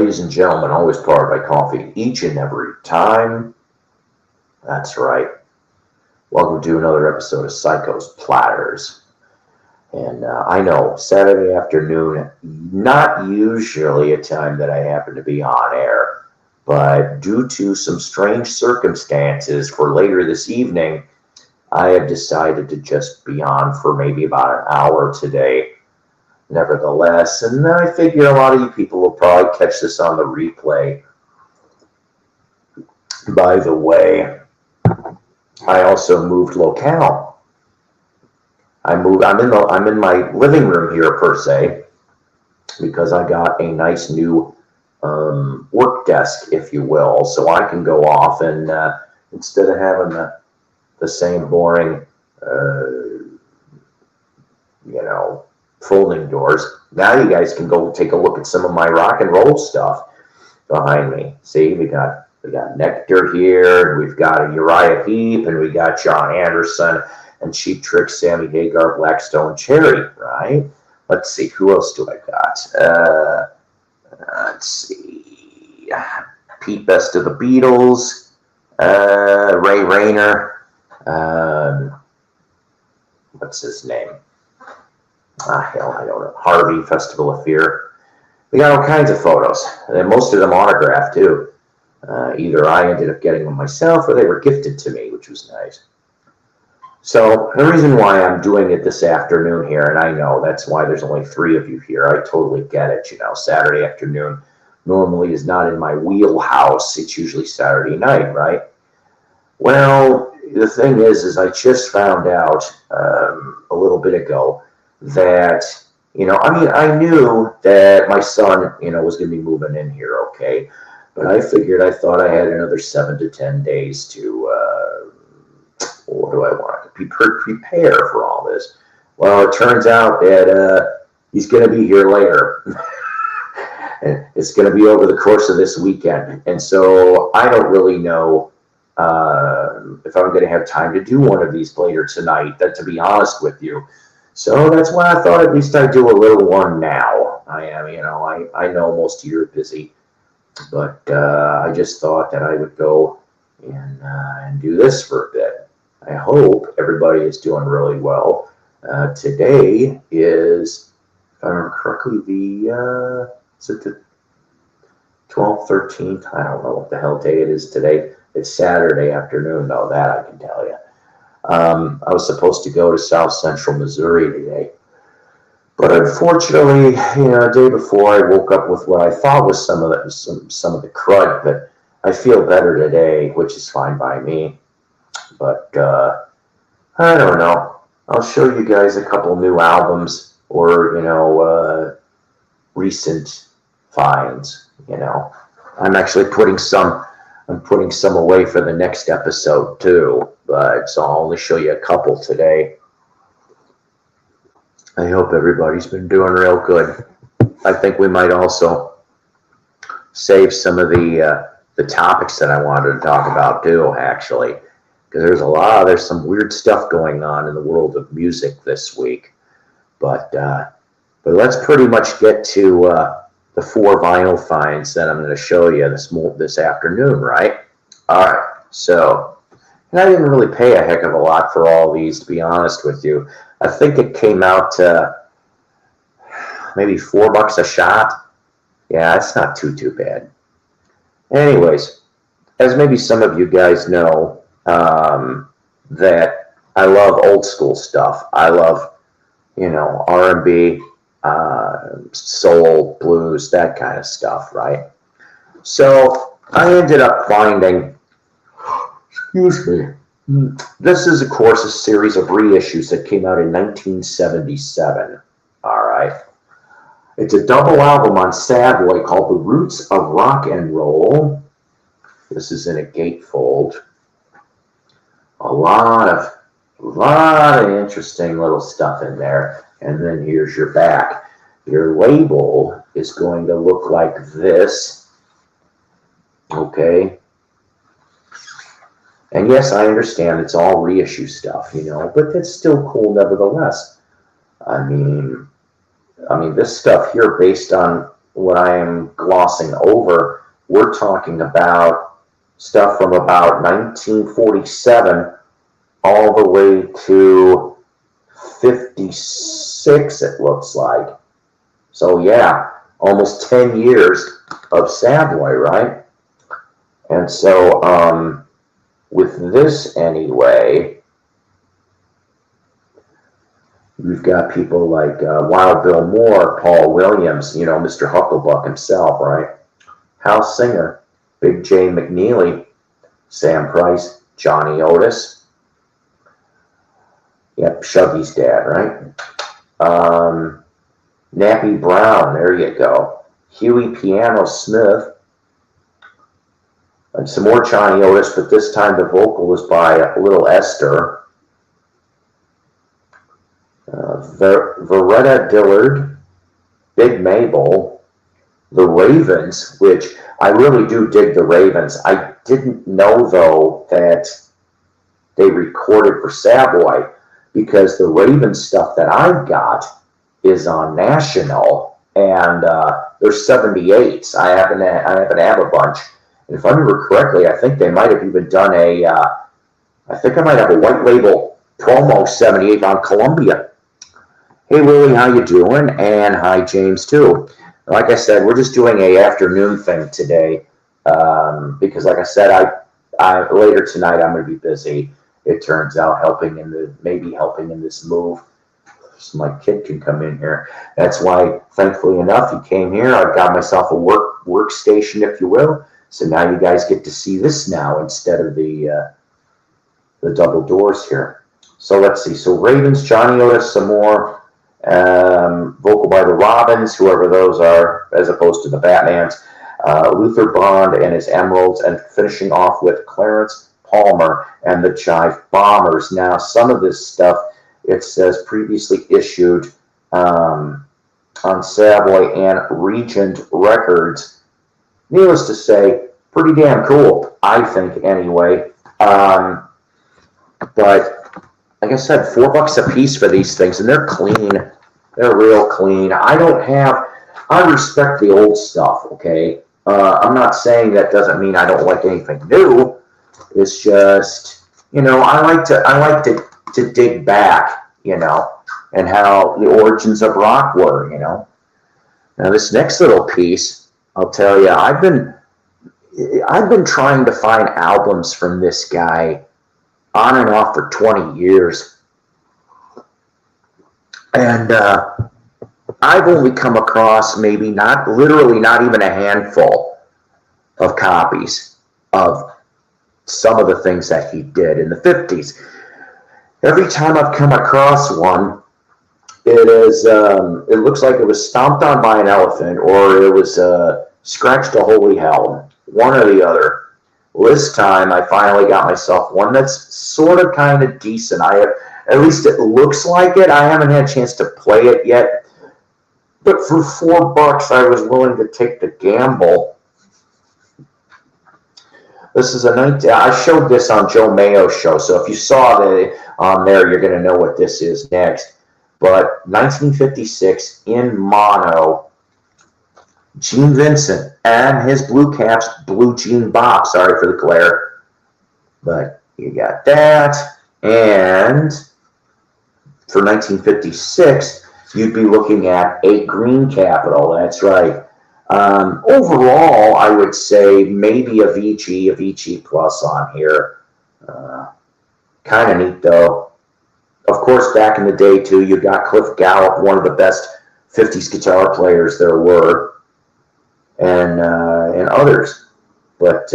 ladies and gentlemen, always powered by coffee each and every time. That's right. Welcome to another episode of Psycho's Platters. And I know, Saturday afternoon, not usually a time that I happen to be on air, but due to some strange circumstances for later this evening, I have decided to just be on for maybe about an hour today. Nevertheless, and I figure a lot of you people will probably catch this on the replay. By the way, I also moved locale. I'm in my living room here per se, because I got a nice new work desk, if you will, so I can go off and instead of having the same boring, folding doors. Now you guys can go take a look at some of my rock and roll stuff behind me. See, we got Nectar here, and we've got a Uriah Heep, and we got John Anderson and Cheap Trick, Sammy Hagar, Blackstone Cherry, right? Let's see, who else do I got? Let's see, Pete Best of the Beatles, Ray Rayner, what's his name? Hell, I don't know. Harvey, Festival of Fear. We got all kinds of photos, and most of them autographed too. Either I ended up getting them myself, or they were gifted to me, which was nice. So the reason why I'm doing it this afternoon here, and I know that's why there's only 3 of you here. I totally get it. Saturday afternoon normally is not in my wheelhouse. It's usually Saturday night, right? Well, the thing is I just found out a little bit ago that, I knew that my son, was going to be moving in here, okay? But I thought I had another 7 to 10 days to, what do I want to prepare for all this. Well, it turns out that he's going to be here later. And it's going to be over the course of this weekend. And so I don't really know if I'm going to have time to do one of these later tonight, to be honest with you. So that's why I thought at least I'd do a little one now. I know most of you are busy, but I just thought that I would go and do this for a bit. I hope everybody is doing really well. Today is, if I remember correctly, the 12th, 13th? I don't know what the hell day it is today. It's Saturday afternoon, though, that I can tell you. I was supposed to go to South Central Missouri today, but unfortunately, a day before, I woke up with what I thought was some of the crud. But I feel better today, which is fine by me. But I don't know. I'll show you guys a couple new albums or recent finds. I'm actually putting some away for the next episode too, but so I'll only show you a couple today. I hope everybody's been doing real good. I think we might also save some of the topics that I wanted to talk about too, actually, because there's some weird stuff going on in the world of music this week. But let's pretty much get to the 4 vinyl finds that I'm going to show you this afternoon, right? All right. So, and I didn't really pay a heck of a lot for all these, to be honest with you. I think it came out to maybe $4 a shot. Yeah, it's not too bad. Anyways, as maybe some of you guys know, that I love old school stuff. I love, R&B, soul, blues, that kind of stuff, right? So I ended up finding, excuse me, this is, of course, a series of reissues that came out in 1977, all right? It's a double album on Savoy called The Roots of Rock and Roll. This is in a gatefold. A lot of interesting little stuff in there. And then here's your back. Your label is going to look like this. Okay. And yes, I understand it's all reissue stuff, but it's still cool nevertheless. I mean, this stuff here based on what I am glossing over, we're talking about stuff from about 1947 all the way to 56, it looks like. So yeah, almost 10 years of Savoy, right? And so with this anyway, we've got people like Wild Bill Moore, Paul Williams, you know, Mr. Hucklebuck himself, right? Hal Singer, Big J McNeely, Sam Price, Johnny Otis. Yep, Shuggy's dad, right? Nappy Brown, there you go. Huey Piano Smith. And some more Johnny Otis, but this time the vocal was by Little Esther. Veretta Dillard, Big Mabel, the Ravens, which I really do dig the Ravens. I didn't know, though, that they recorded for Savoy, because the Ravens stuff that I've got is on National, and there's 78s. I happen to have a bunch. And if I remember correctly, I think they might have even done I think I might have a white label promo 78 on Columbia. Hey Willie, how you doing? And hi James too. Like I said, we're just doing a afternoon thing today because, like I said, I later tonight I'm going to be busy. It turns out maybe helping in this move. So my kid can come in here. That's why, thankfully enough, he came here. I've got myself a workstation, if you will. So now you guys get to see this now instead of the double doors here. So let's see. So Ravens, Johnny Otis, some more. Vocal by the Robins, whoever those are, as opposed to the Batmans. Luther Bond and his Emeralds, and finishing off with Clarence Palmer and the Jive Bombers. Now, some of this stuff, it says previously issued on Savoy and Regent Records. Needless to say, pretty damn cool, I think, anyway. But like I said, $4 a piece for these things, and they're clean. They're real clean. I respect the old stuff, okay? I'm not saying that doesn't mean I don't like anything new. It's just, you know, I like to dig back, you know, and how the origins of rock were, you know. Now this next little piece, I'll tell you, I've been trying to find albums from this guy on and off for 20 years. And I've only come across maybe not even a handful of copies of some of the things that he did in the 50s. Every time I've come across one, it looks like it was stomped on by an elephant, or it was scratched to holy hell, one or the other. Well, this time I finally got myself one that's sort of kind of decent. At least it looks like it. I haven't had a chance to play it yet, but for $4 I was willing to take the gamble. This is I showed this on Joe Mayo's show, so if you saw that on there, you're going to know what this is next. But 1956 in mono, Gene Vincent and his Blue Caps Blue Jean Bop. Sorry for the glare, but you got that. And for 1956, you'd be looking at a green Capitol. That's right. Overall, I would say maybe a VG Plus on here. Kind of neat, though. Of course, back in the day, too, you got Cliff Gallup, one of the best 50s guitar players there were, and others. But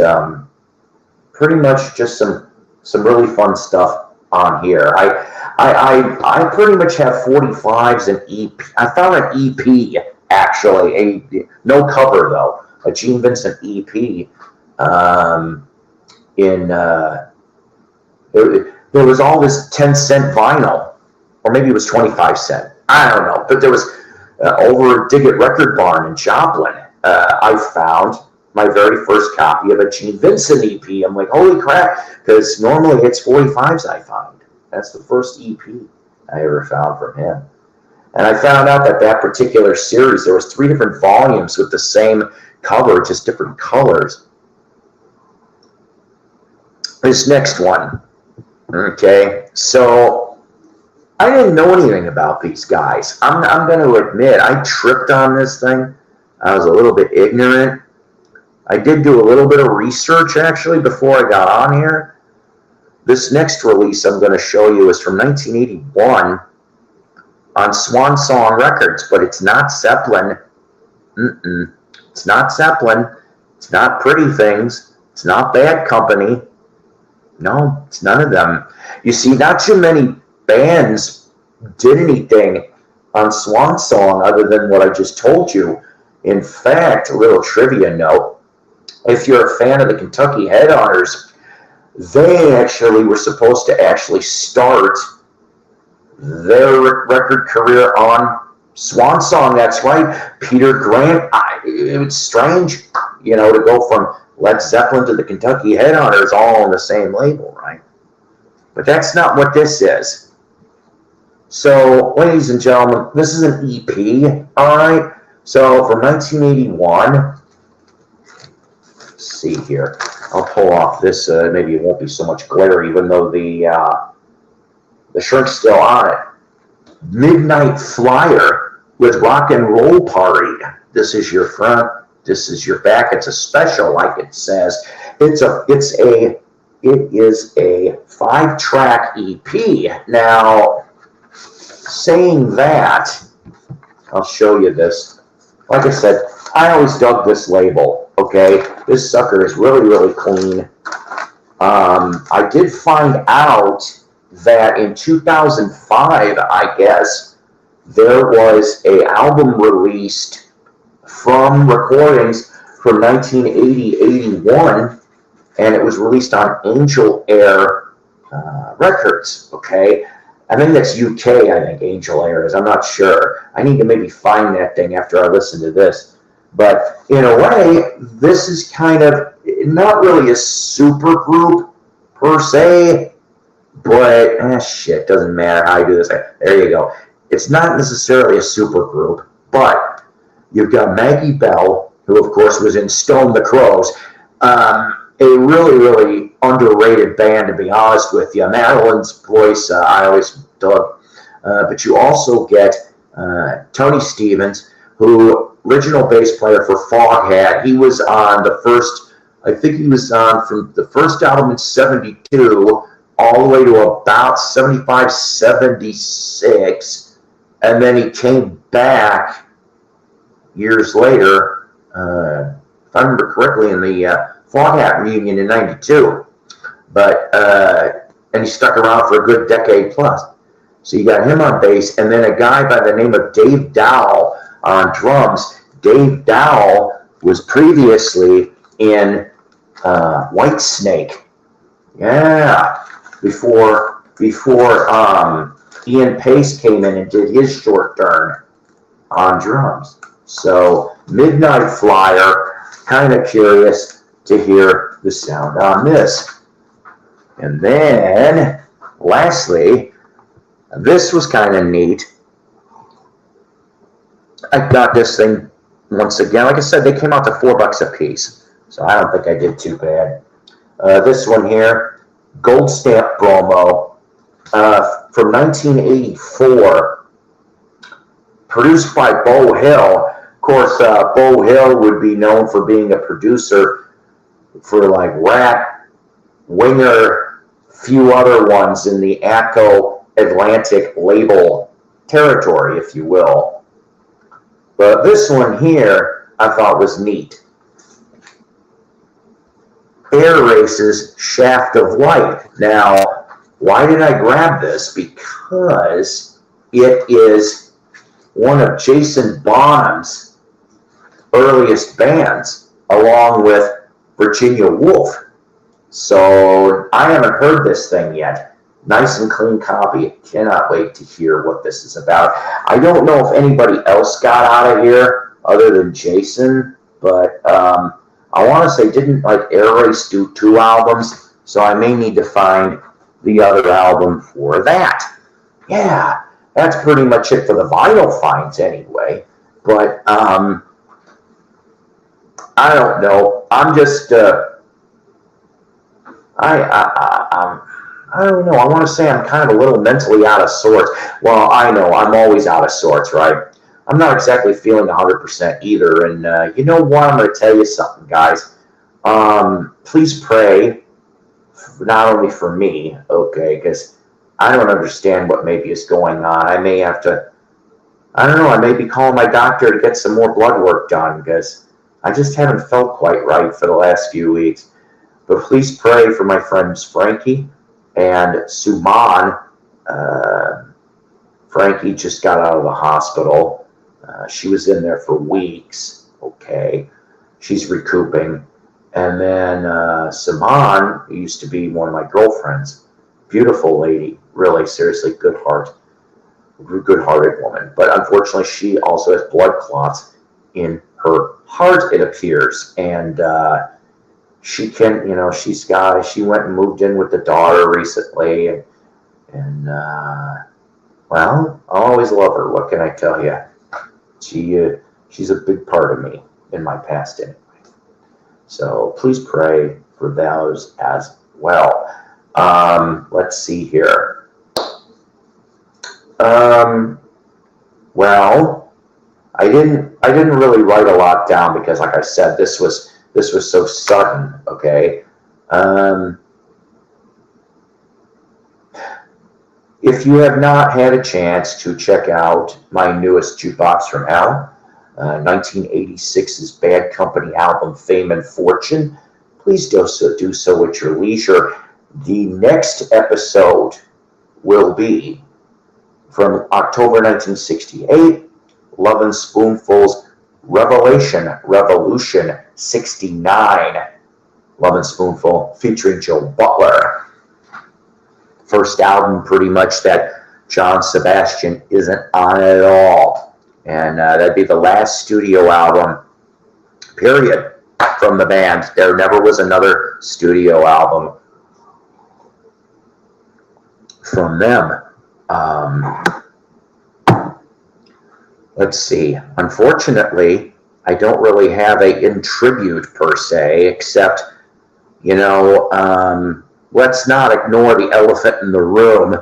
pretty much just some really fun stuff on here. I pretty much have 45s and EP. I found an EP, actually, no cover, though, a Gene Vincent EP there was all this 10-cent vinyl, or maybe it was 25 cent. I don't know. But there was over at Dig It Record Barn in Joplin, I found my very first copy of a Gene Vincent EP. I'm like, holy crap, because normally it's 45s I find. That's the first EP I ever found from him. And I found out that that particular series, there was 3 different volumes with the same cover, just different colors. This next one, okay, so I didn't know anything about these guys. I'm going to admit, I tripped on this thing. I was a little bit ignorant. I did do a little bit of research, actually, before I got on here. This next release I'm going to show you is from 1981 on Swan Song Records, but it's not Zeppelin. It's not Zeppelin. It's not Pretty Things. It's not Bad Company. No, it's none of them. You see, not too many bands did anything on Swan Song other than what I just told you. In fact, a little trivia note, if you're a fan of the Kentucky Headhunters, they actually were supposed to actually start their record career on Swan Song. That's right, Peter Grant. It's strange, you know, to go from Led Zeppelin to the Kentucky Headhunters all on the same label, right? But that's not what this is. So, ladies and gentlemen, this is an EP, all right? So, from 1981, let's see here. I'll pull off this. Maybe it won't be so much glare, even though the shrink's still on it. Midnight Flyer with Rock and Roll Party. This is your front. This is your back. It's a special, like it says. It is a 5-track EP. Now, saying that, I'll show you this. Like I said, I always dug this label. Okay, this sucker is really, really clean. I did find out that in 2005, I guess, there was an album released from recordings from 1980-81, and it was released on Angel Air Records, okay? I think that's UK, I think Angel Air is. I'm not sure. I need to maybe find that thing after I listen to this. But in a way, this is kind of not really a super group per se, but shit, doesn't matter how I do this. There you go. It's not necessarily a super group, but you've got Maggie Bell, who of course was in Stone the Crows, a really, really underrated band, to be honest with you. Madeline's voice, I always dug. But you also get Tony Stevens, who original bass player for Foghat. He was on the first, I think he was on from the first album in 72 all the way to about 75, 76. And then he came back years later, if I remember correctly, in the Foghat reunion in 92. But, and he stuck around for a good decade plus. So you got him on bass, and then a guy by the name of Dave Dowell on drums. Dave Dowell was previously in Whitesnake. Yeah, before Ian Pace came in and did his short turn on drums. So Midnight Flyer, kind of curious to hear the sound on this. And then, lastly, this was kind of neat. I got this thing once again. Like I said, they came out to $4 a piece, so I don't think I did too bad. This one here, Gold Stamp promo from 1984, produced by Beau Hill. Of course, Beau Hill would be known for being a producer for like Rat, Winger, few other ones in the Atco Atlantic label territory, if you will. But this one here I thought was neat. Air Races Shaft of Light. Now, why did I grab this? Because it is one of Jason Bonham's earliest bands, along with Virginia Woolf. So I haven't heard this thing yet. Nice and clean copy. Cannot wait to hear what this is about. I don't know if anybody else got out of here other than Jason, but I want to say, didn't like Air Race do 2 albums? So I may need to find the other album for that. Yeah, that's pretty much it for the vital finds anyway. But I don't know. I'm just I don't know. I want to say I'm kind of a little mentally out of sorts. Well, I know I'm always out of sorts, right? I'm not exactly feeling 100% either. And you know what? I'm going to tell you something, guys. Please pray, not only for me, okay, because I don't understand what maybe is going on. I may have to, I don't know, I may be calling my doctor to get some more blood work done because I just haven't felt quite right for the last few weeks. But please pray for my friends Frankie and Suman. Frankie just got out of the hospital. She was in there for weeks. Okay. She's recouping. And then Suman, who used to be one of my girlfriends, beautiful lady, really, seriously, good-hearted woman. But unfortunately, she also has blood clots in her heart, it appears. And she can, you know, she went and moved in with the daughter recently. And well, I'll always love her. What can I tell you? She's a big part of me in my past anyway. So please pray for those as well. Let's see here. Well, I didn't really write a lot down because, like I said, this was so sudden. Okay. If you have not had a chance to check out my newest Jukebox from Hell, 1986's Bad Company album Fame and Fortune, please do so at your leisure. The next episode will be from October 1968, Lovin' Spoonful's Revolution 69. Lovin' Spoonful featuring Joe Butler. First album pretty much that John Sebastian isn't on at all. And that'd be the last studio album, period, from the band. There never was another studio album from them. Let's see. Unfortunately, I don't really have a in tribute per se, except, you know, let's not ignore the elephant in the room.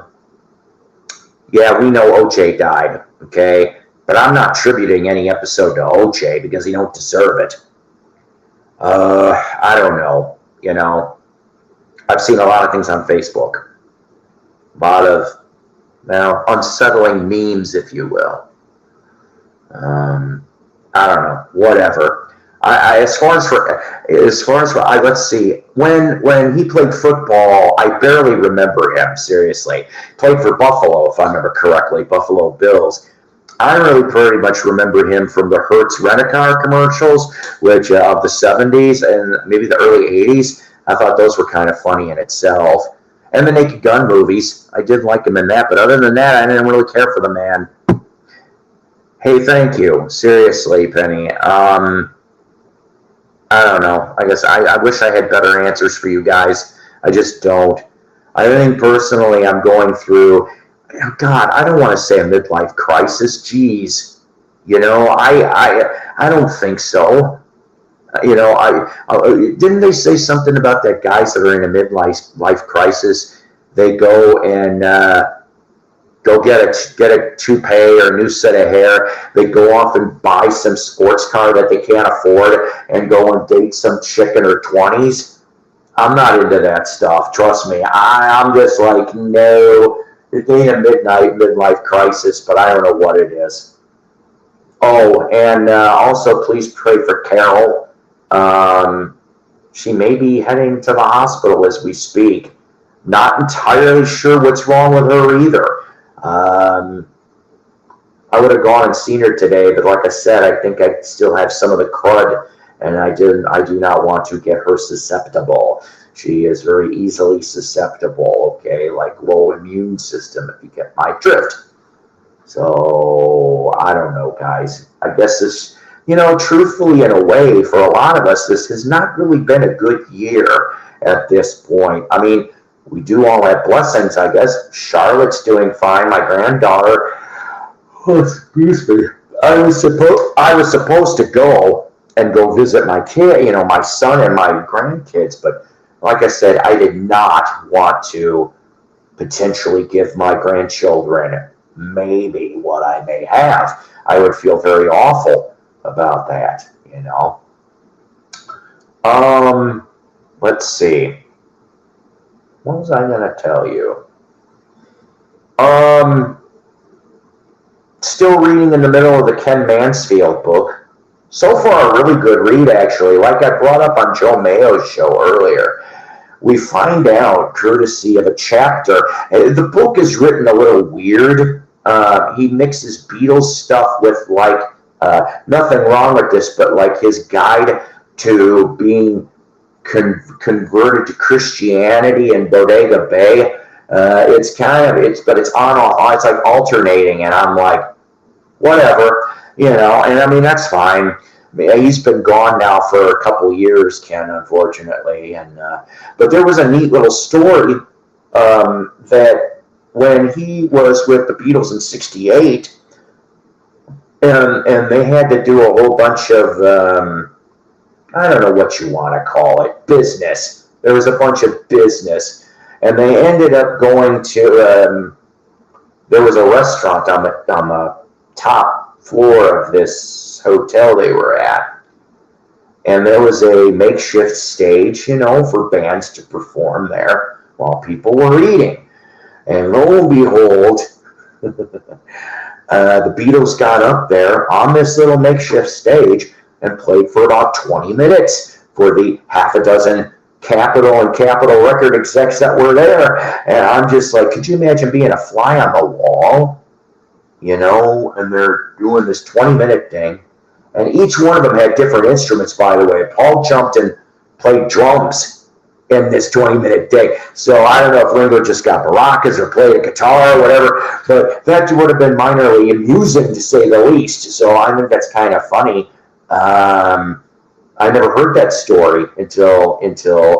Yeah, we know OJ died, okay? But I'm not tributing any episode to OJ because he don't deserve it. I don't know. You know, I've seen a lot of things on Facebook. A lot of, well, unsettling memes, if you will. I don't know. Whatever. As far as let's see. When he played football, I barely remember him. Seriously, played for Buffalo, if I remember correctly, Buffalo Bills. I really pretty much remember him from the Hertz Rent-A-Car commercials, which of the 70s and maybe the early 80s. I thought those were kind of funny in itself. And the Naked Gun movies, I did like him in that. But other than that, I didn't really care for the man. Hey, thank you. Seriously, Penny. I don't know. I guess I wish I had better answers for you guys. I just don't. I think personally I'm going through, God, I don't want to say a midlife crisis. Jeez. You know, I don't think so. You know, didn't they say something about that guys that are in a midlife crisis, they go and go get a toupee or a new set of hair. They go off and buy some sports car that they can't afford and go and date some chick in her 20s. I'm not into that stuff. Trust me. I'm just like, no, it ain't a midlife crisis, but I don't know what it is. Oh, and also please pray for Carol. She may be heading to the hospital as we speak. Not entirely sure what's wrong with her either. I would have gone and seen her today, but like I said, I think I still have some of the crud, and I do not want to get her susceptible. She is very easily susceptible, okay, like low immune system, if you get my drift. So, I don't know, guys. I guess this, you know, truthfully, in a way, for a lot of us, this has not really been a good year at this point. I mean, we do all have blessings, I guess. Charlotte's doing fine. My granddaughter Oh, excuse me. I was supposed to go visit my kid, my son and my grandkids, but like I said, I did not want to potentially give my grandchildren maybe what I may have. I would feel very awful about that. Let's see. What was I going to tell you? Still reading in the middle of the Ken Mansfield book. So far, a really good read, actually. Like I brought up on Joe Mayo's show earlier, we find out, courtesy of a chapter, the book is written a little weird. He mixes Beatles stuff with, nothing wrong with this, but like his guide to being converted to Christianity in Bodega Bay. It's on, it's like alternating, and I'm like, whatever, and I mean, that's fine. He's been gone now for a couple years, Ken, unfortunately, but there was a neat little story that when he was with the Beatles in '68, and they had to do a whole bunch of I don't know what you want to call it, business. There was a bunch of business, and they ended up going to. There was a restaurant on the top floor of this hotel they were at, and there was a makeshift stage, for bands to perform there while people were eating. And lo and behold, the Beatles got up there on this little makeshift stage and played for about 20 minutes for the half a dozen Capitol and Capitol record execs that were there. And I'm just like, could you imagine being a fly on the wall, and they're doing this 20-minute thing. And each one of them had different instruments, by the way. Paul jumped and played drums in this 20-minute thing. So I don't know if Ringo just got maracas or played a guitar or whatever, but that would have been minorly amusing, to say the least. So I think that's kind of funny. I never heard that story until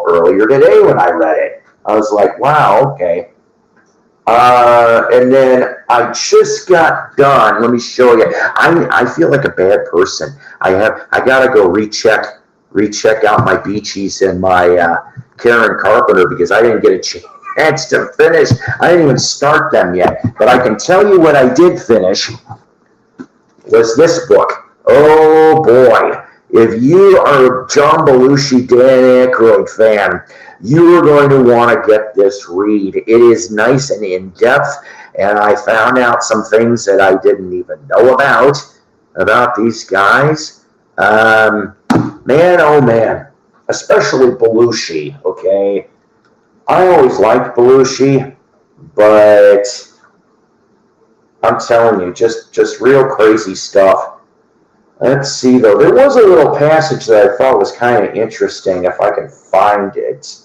earlier today when I read it. I was like, wow, okay. And then I just got done. Let me show you. I feel like a bad person. I gotta go recheck out my Beachies and my Karen Carpenter, because I didn't get a chance to finish. I didn't even start them yet. But I can tell you what I did finish was this book. Oh boy. If you are a John Belushi, Dan Aykroyd fan, you are going to want to get this read. It is nice and in-depth, and I found out some things that I didn't even know about these guys. Man, oh man, especially Belushi, okay? I always liked Belushi, but I'm telling you, just real crazy stuff. Let's see, though. There was a little passage that I thought was kind of interesting, if I can find it.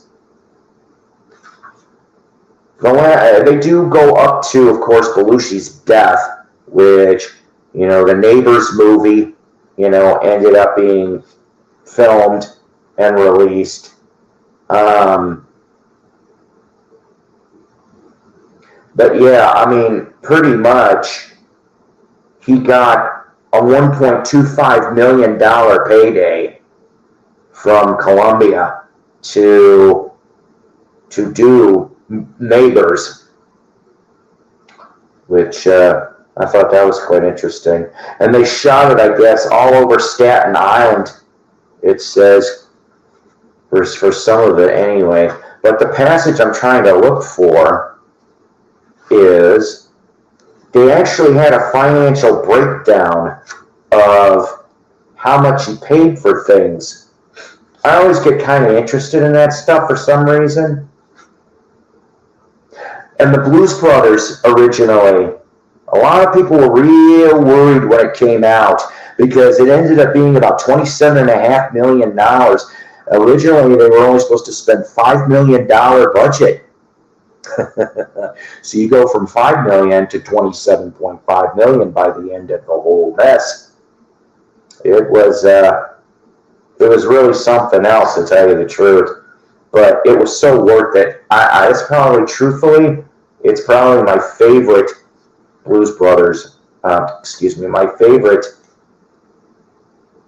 They do go up to, of course, Belushi's death, which, the Neighbors movie, ended up being filmed and released. But yeah, I mean, pretty much, he got a $1.25 million payday from Columbia to do Neighbors, which I thought that was quite interesting. And they shot it, I guess, all over Staten Island, it says, for some of it anyway. But the passage I'm trying to look for is, they actually had a financial breakdown of how much he paid for things. I always get kind of interested in that stuff for some reason. And the Blues Brothers originally, a lot of people were real worried when it came out, because it ended up being about $27.5 million. Originally, they were only supposed to spend $5 million budget. So you go from $5 million to $27.5 million by the end of the whole mess. It was really something else, to tell you the truth. But it was so worth it. It's probably my favorite Blues Brothers excuse me, my favorite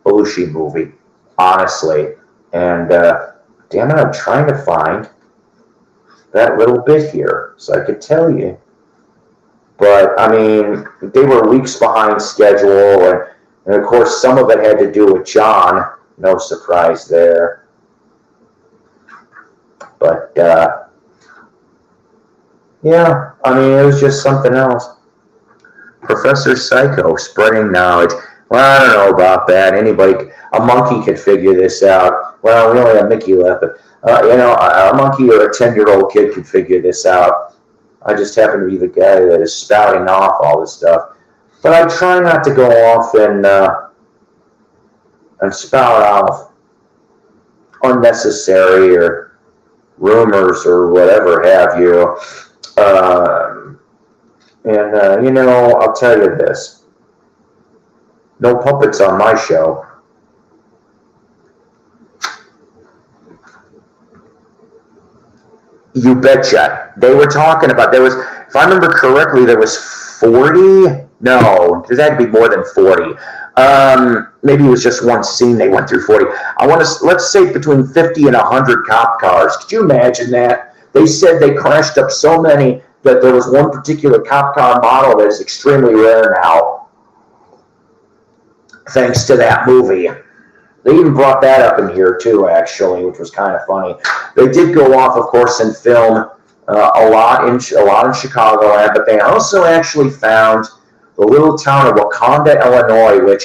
Belushi movie, honestly. And damn it, I'm trying to find that little bit here so I could tell you. But I mean, they were weeks behind schedule, and of course, some of it had to do with John. No surprise there. But yeah, I mean, it was just something else. Professor Psycho, spreading knowledge. Well, I don't know about that. Anybody, a monkey could figure this out. Well, we only have Mickey left, but a monkey or a 10-year-old kid could figure this out. I just happen to be the guy that is spouting off all this stuff. But I try not to go off and spout off unnecessary or rumors or whatever have you. I'll tell you this. No puppets on my show. You betcha. They were talking about, if I remember correctly, there was 40. No, there had to be more than 40. Maybe it was just one scene they went through 40. Let's say between 50 and 100 cop cars. Could you imagine that? They said they crashed up so many that there was one particular cop car model that is extremely rare now, thanks to that movie. They even brought that up in here too, actually, which was kind of funny. They did go off, of course, and film a lot in Chicagoland, but they also actually found the little town of Wakanda, Illinois, which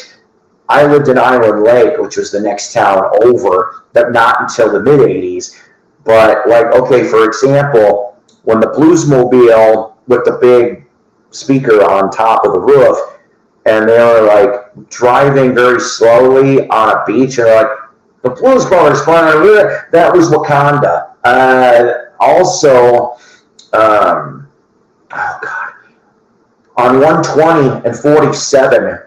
I lived in Island Lake, which was the next town over, but not until the mid-'80s. But, for example, when the Bluesmobile with the big speaker on top of the roof, and they were driving very slowly on a beach, and they're the Blues Brothers flying over there. That was Wakanda. On 120 and 47,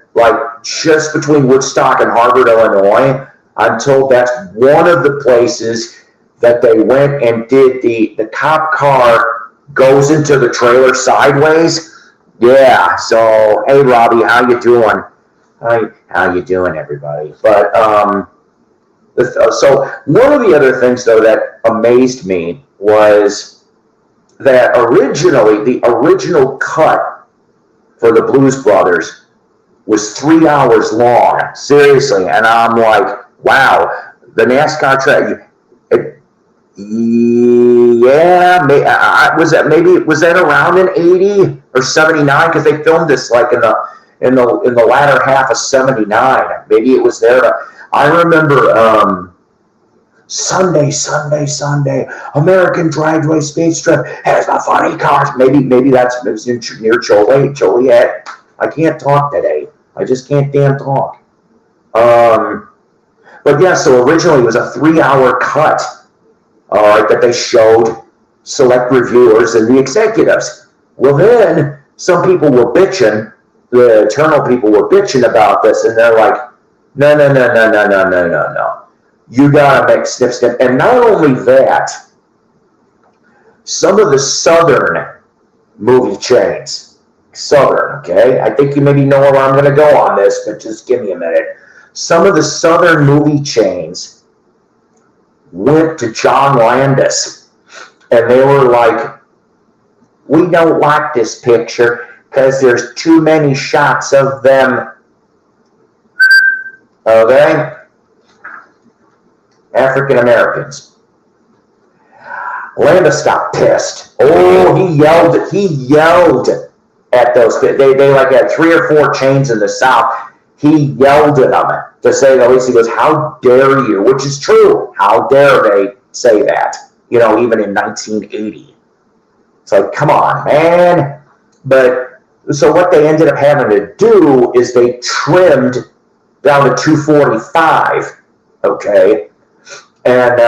just between Woodstock and Harvard, Illinois, I'm told that's one of the places that they went and did the cop car goes into the trailer sideways. Yeah, so, hey, Robbie, how you doing? How you doing, everybody? But, so one of the other things, though, that amazed me was that the original cut for the Blues Brothers was 3 hours long. Seriously. And I'm like, wow, the NASCAR track. Yeah, was that around in 80 or 79? Because they filmed this in the latter half of 79. Maybe it was there. I remember Sunday, American Driveway Speed Strip has the funny cars. Maybe it was near Joliet. I can't talk today. I just can't damn talk. But yeah, so originally it was a 3-hour cut. That they showed select reviewers and the executives. Well, then some people were bitching, the Eternal people were bitching about this, and they're like, no. You gotta make snip. And not only that, some of the Southern movie chains, okay? I think you maybe know where I'm gonna go on this, but just give me a minute. Some of the Southern movie chains went to John Landis, and they were like, we don't like this picture because there's too many shots of them. Okay? African Americans. Landis got pissed. Oh, he yelled at those. They had 3 or 4 chains in the South. He yelled at them, to say the least. He goes, how dare you? Which is true. How dare they say that? Even in 1980. It's like, come on, man. But, so what they ended up having to do is they trimmed down to 245, okay? And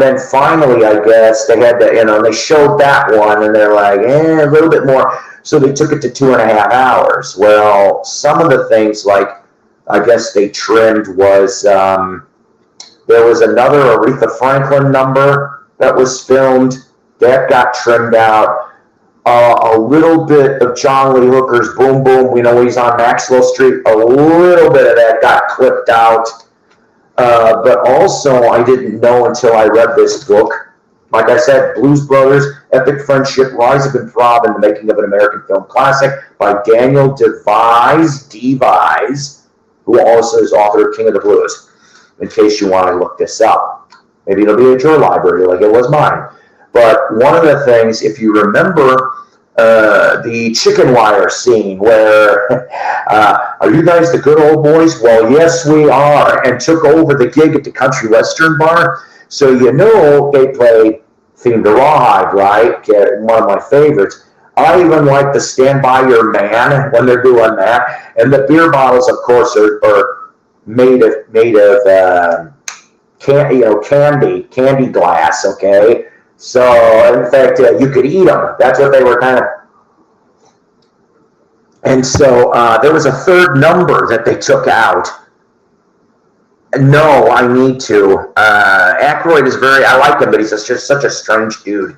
then finally, I guess, they had to, they showed that one, and they're like, a little bit more. So they took it to 2.5 hours. Well, some of the things, I guess they trimmed was, there was another Aretha Franklin number that was filmed. That got trimmed out. A little bit of John Lee Hooker's Boom Boom, he's on Maxwell Street. A little bit of that got clipped out. But also, I didn't know until I read this book. Like I said, Blues Brothers, Epic Friendship, Rise of and Throb, and the Making of an American Film Classic by Daniel Devise, who also is author of King of the Blues, in case you want to look this up. Maybe it'll be at your library like it was mine. But one of the things, if you remember the chicken wire scene where, are you guys the good old boys? Well, yes, we are, and took over the gig at the Country Western Bar. So they play Theme to Rawhide, right? One of my favorites. I even like the Stand By Your Man when they're doing that. And the beer bottles, of course, are made of candy glass, okay? So, in fact, you could eat them. That's what they were kind of. And so there was a third number that they took out. No, I need to. Aykroyd is I like him, but he's just such a strange dude.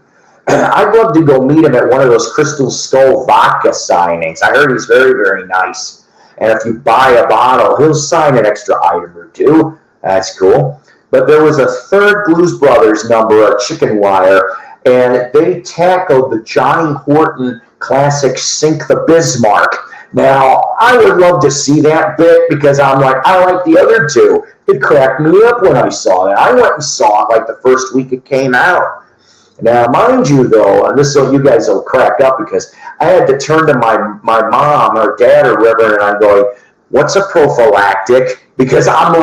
I'd love to go meet him at one of those Crystal Skull vodka signings. I heard he's very, very nice. And if you buy a bottle, he'll sign an extra item or two. That's cool. But there was a third Blues Brothers number, a chicken wire, and they tackled the Johnny Horton classic Sink the Bismarck. Now, I would love to see that bit because I'm like, I like the other two. It cracked me up when I saw that. I went and saw it like the first week it came out. Now, mind you, though, and this you guys will crack up because I had to turn to my mom or dad or whatever, and I'm going, what's a prophylactic? Because I'm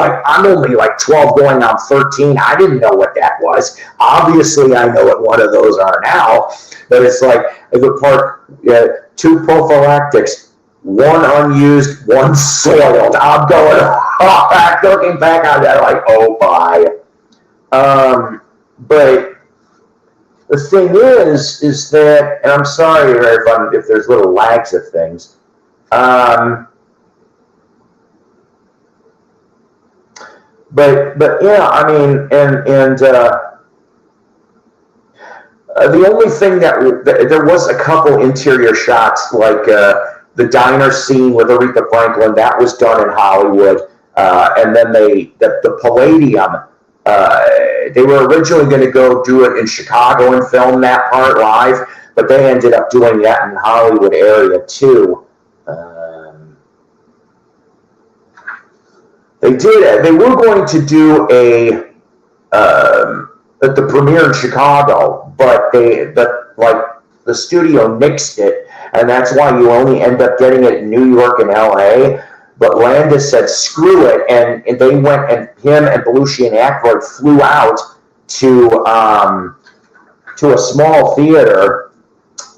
only like 12 going on 13. I didn't know what that was. Obviously, I know what one of those are now. But it's like the part, two prophylactics. One unused, one soiled. I'm going, looking back on that, like, oh my. But the thing is that, and I'm sorry if there's little lags of things. But yeah, I mean, and the only thing that there was a couple interior shots, like the diner scene with Aretha Franklin, that was done in Hollywood, and then the Palladium, they were originally going to go do it in Chicago and film that part live, but they ended up doing that in the Hollywood area too. They were going to do at the premiere in Chicago, but the studio nixed it, and that's why you only end up getting it in New York and LA. But Landis said, screw it, and they went, and him and Belushi and Aykroyd flew out to a small theater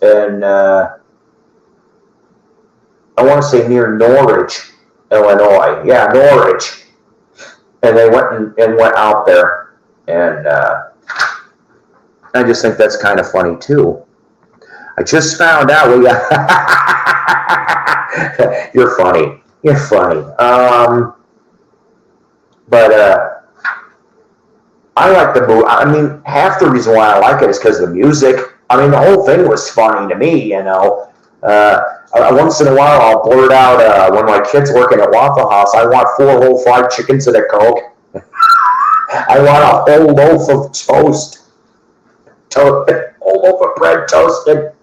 in, I want to say near Norwich, Illinois. Yeah, Norwich. And they went and went out there, and I just think that's kind of funny too. I just found out you're funny. You're funny. But I like the movie. I mean, half the reason why I like it is because of the music. I mean, the whole thing was funny to me, you know. Once in a while, I'll blurt out, when my kid's working at Waffle House, I want 4 whole fried chickens and a Coke. I want a whole loaf of toast. Whole loaf of bread toasted.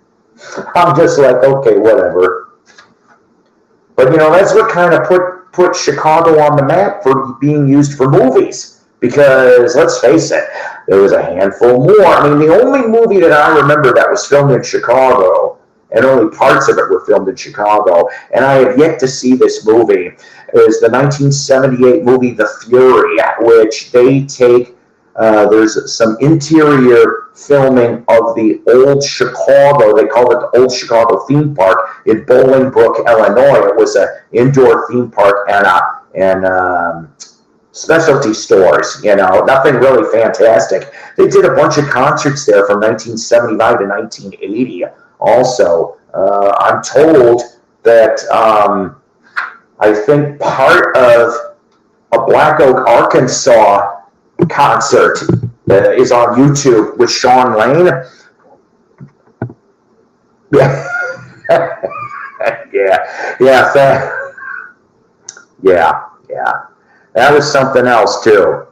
I'm just like, okay, whatever. But, you know, that's what kind of put Chicago on the map for being used for movies. Because, let's face it, there was a handful more. I mean, the only movie that I remember that was filmed in Chicago, and only parts of it were filmed in Chicago, and I have yet to see this movie, is the 1978 movie The Fury, which they take, there's some interior filming of the old Chicago, they call it the Old Chicago Theme Park in Bolingbrook, Illinois. It was an indoor theme park and specialty stores, you know, nothing really fantastic. They did a bunch of concerts there from 1975 to 1980 also. I'm told that I think part of a Black Oak, Arkansas concert is on YouTube with Sean Lane. Yeah. Yeah. That was something else too.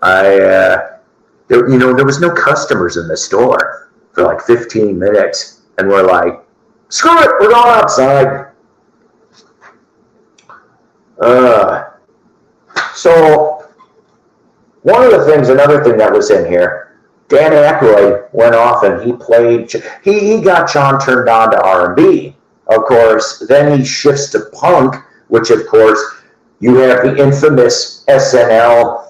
There was no customers in the store for like 15 minutes, and we're like, screw it, we're going outside. So another thing that was in here, Dan Aykroyd went off and he got John turned on to R&B. Of course, then he shifts to punk, which of course, you have the infamous SNL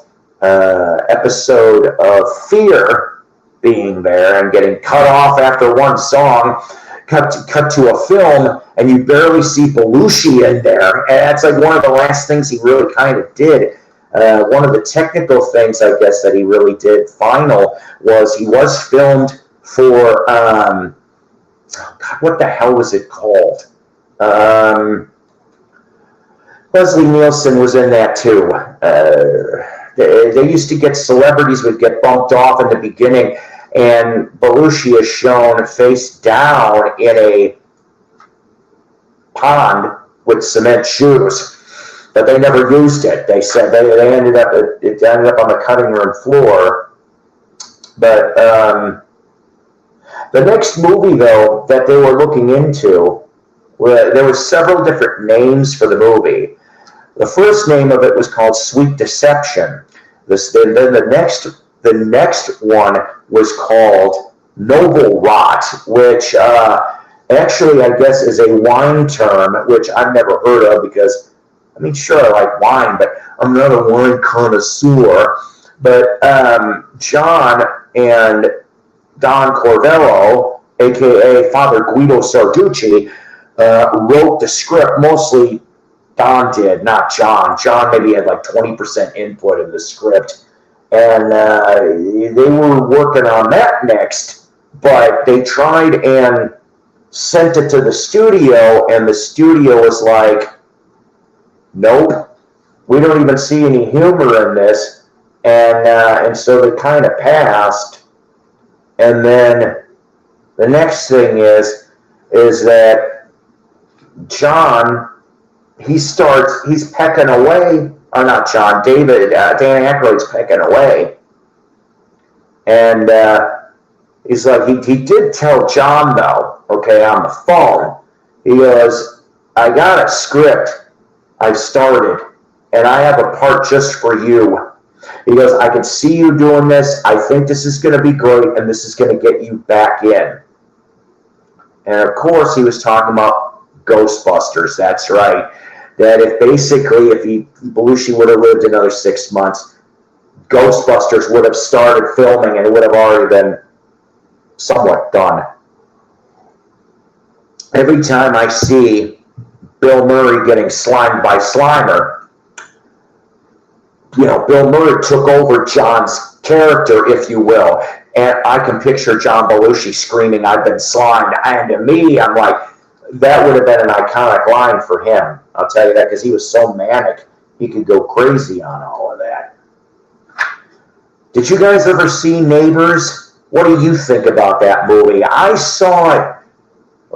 episode of Fear being there and getting cut off after one song, cut to a film, and you barely see Belushi in there. And that's like one of the last things he really kind of did. One of the technical things, I guess, that he really did final was he was filmed for, God, what the hell was it called? Leslie Nielsen was in that too. They used to get, celebrities would get bumped off in the beginning, and Belushi is shown face down in a pond with cement shoes. But they never used it. They said it ended up on the cutting room floor. But the next movie, though, that they were looking into, there were several different names for the movie. The first name of it was called Sweet Deception. Then the next one was called Noble Rot, which actually I guess is a wine term, which I've never heard of because, I mean, sure, I like wine, but I'm not a wine connoisseur. But John and Don Corvello, a.k.a. Father Guido Sarducci, wrote the script. Mostly Don did, not John. John maybe had like 20% input in the script. And they were working on that next, but they tried and sent it to the studio, and the studio was like, nope, we don't even see any humor in this. And so they kind of passed. And then the next thing is that John, he's pecking away, or not John, Dan Aykroyd's pecking away. And he's like, he did tell John, though, okay, on the phone, he goes, I got a script I've started, and I have a part just for you. He goes, I can see you doing this. I think this is going to be great, and this is going to get you back in. And of course, he was talking about Ghostbusters. That's right. That if Belushi would have lived another 6 months, Ghostbusters would have started filming, and it would have already been somewhat done. Every time I see Bill Murray getting slimed by Slimer, Bill Murray took over John's character, if you will, and I can picture John Belushi screaming, I've been slimed, and to me, I'm like, that would have been an iconic line for him. I'll tell you that, because he was so manic, he could go crazy on all of that. Did you guys ever see Neighbors? What do you think about that movie? I saw it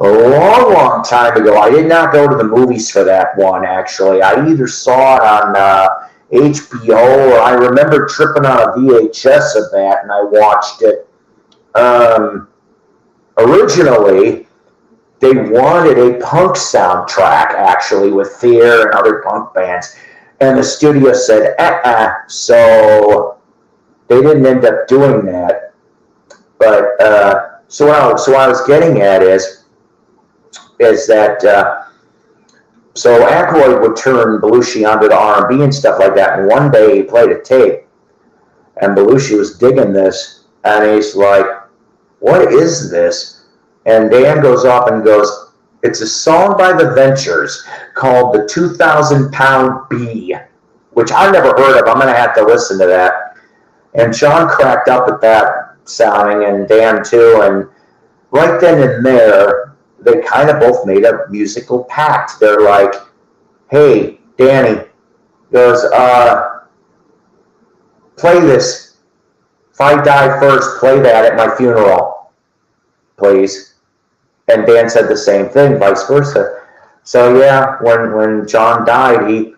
a long, long time ago. I did not go to the movies for that one, actually. I either saw it on HBO, or I remember tripping on a VHS of that, and I watched it. Originally, they wanted a punk soundtrack, actually, with Fear and other punk bands, and the studio said, so they didn't end up doing that. But, so what I was getting at is that, so Aykroyd would turn Belushi onto the R&B and stuff like that, and one day he played a tape, and Belushi was digging this, and he's like, what is this? And Dan goes off and goes, it's a song by The Ventures called The 2,000-Pound Bee, which I've never heard of. I'm going to have to listen to that. And John cracked up at that sounding, and Dan too, and right then and there, they kind of both made a musical pact. They're like, hey, Danny, goes, play this. If I die first, play that at my funeral, please. And Dan said the same thing, vice versa. So yeah, when John died, he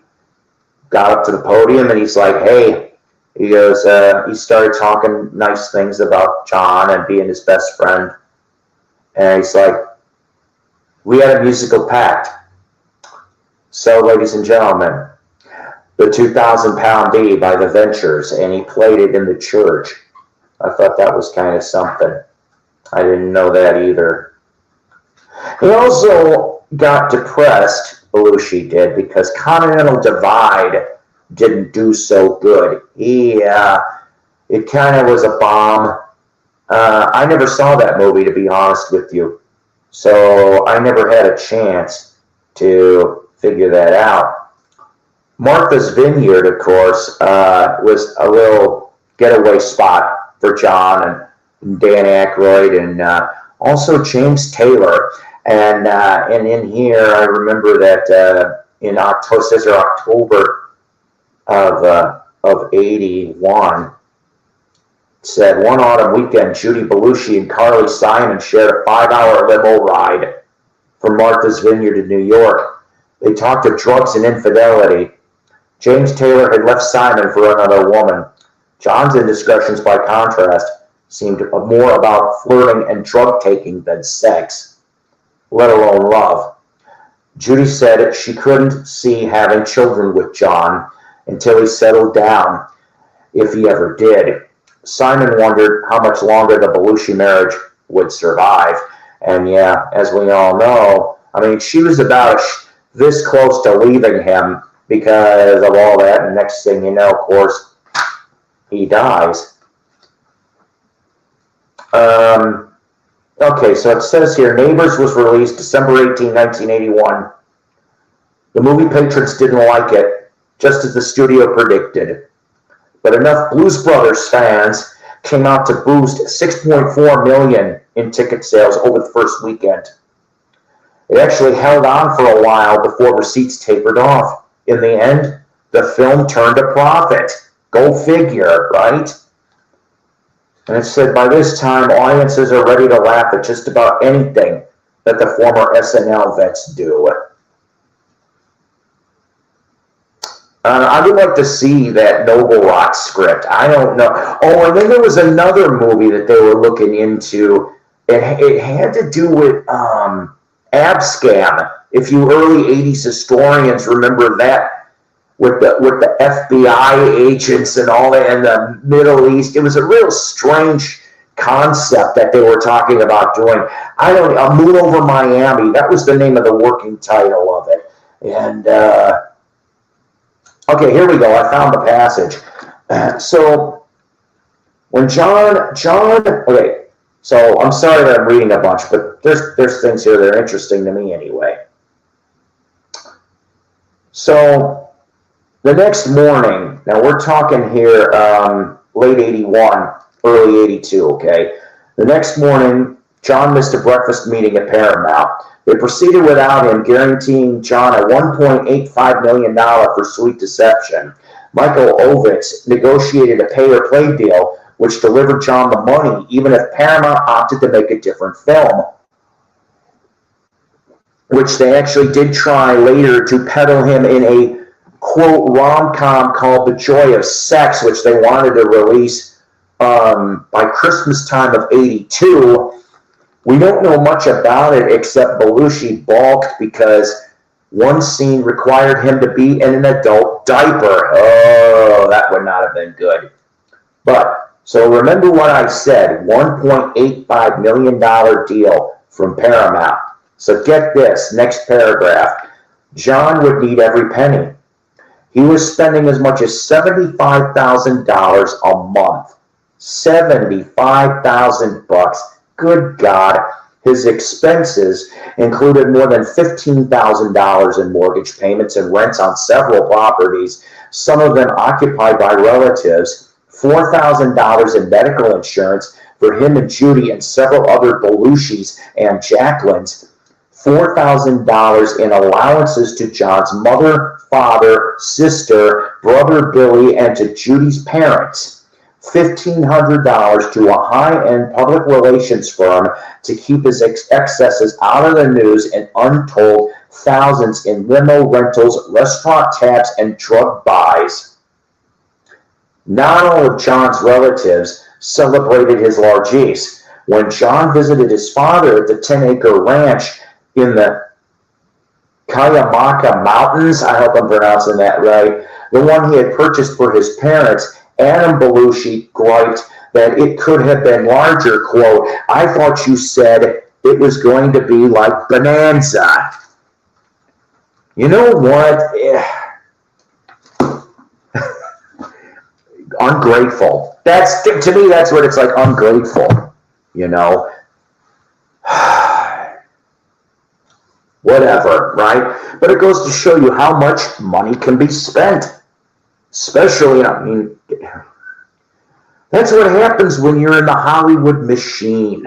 got up to the podium and he's like, hey, he goes, he started talking nice things about John and being his best friend. And he's like, we had a musical pact. So, ladies and gentlemen, the 2,000-pound bee by the Ventures, and he played it in the church. I thought that was kind of something. I didn't know that either. He also got depressed, Belushi did, because Continental Divide didn't do so good. It kind of was a bomb. I never saw that movie, to be honest with you. So I never had a chance to figure that out. Martha's Vineyard, of course, was a little getaway spot for John and Dan Aykroyd and also James Taylor. And in here, I remember that in October of 81, said one autumn weekend, Judy Belushi and Carly Simon shared a 5-hour limo ride from Martha's Vineyard to New York. They talked of drugs and infidelity. James Taylor had left Simon for another woman. John's indiscretions, by contrast, seemed more about flirting and drug-taking than sex, let alone love. Judy said she couldn't see having children with John until he settled down, if he ever did. Simon wondered how much longer the Belushi marriage would survive. And yeah, as we all know, I mean, she was about this close to leaving him because of all that. And next thing you know, of course, he dies. Okay, so it says here, Neighbors was released December 18, 1981. The movie patrons didn't like it, just as the studio predicted. But enough Blues Brothers fans came out to boost 6.4 million in ticket sales over the first weekend. It actually held on for a while before receipts tapered off. In the end, the film turned a profit. Go figure, right? And it said, by this time, audiences are ready to laugh at just about anything that the former SNL vets do. I would like to see that Noble Rock script. I don't know. Oh, and then there was another movie that they were looking into. It had to do with Abscam. If you early 80s historians remember that, with the FBI agents and all that in the Middle East. It was a real strange concept that they were talking about doing. I don't know, A Moon Over Miami. That was the name of the working title of it. And okay, here we go. I found the passage. So when John, okay, so I'm sorry that I'm reading a bunch, but there's things here that are interesting to me anyway. So the next morning, now we're talking here late 81, early 82, okay? The next morning, John missed a breakfast meeting at Paramount. They proceeded without him, guaranteeing John a $1.85 million for Sweet Deception. Michael Ovitz negotiated a pay-or-play deal, which delivered John the money, even if Paramount opted to make a different film, which they actually did try later to peddle him in a, quote, rom-com called The Joy of Sex, which they wanted to release by Christmas time of 82. We don't know much about it except Belushi balked because one scene required him to be in an adult diaper. Oh, that would not have been good. But, so remember what I said, $1.85 million deal from Paramount. So get this, next paragraph. John would need every penny. He was spending as much as $75,000 a month. $75,000. Good God. His expenses included more than $15,000 in mortgage payments and rents on several properties, some of them occupied by relatives, $4,000 in medical insurance for him and Judy and several other Belushis and Jacquelines, $4,000 in allowances to John's mother, father, sister, brother Billy, and to Judy's parents, $1,500 to a high-end public relations firm to keep his excesses out of the news, and untold thousands in limo rentals, restaurant tabs, and drug buys. Not all of John's relatives celebrated his largesse. When John visited his father at the 10-acre ranch in the Cuyamaca Mountains, I hope I'm pronouncing that right, the one he had purchased for his parents, Adam Belushi griped that it could have been larger. Quote, "I thought you said it was going to be like Bonanza." You know what? Ungrateful. That's, to me, that's what it's like, ungrateful. You know? Whatever, right? But it goes to show you how much money can be spent. Especially, I mean, that's what happens when you're in the Hollywood machine,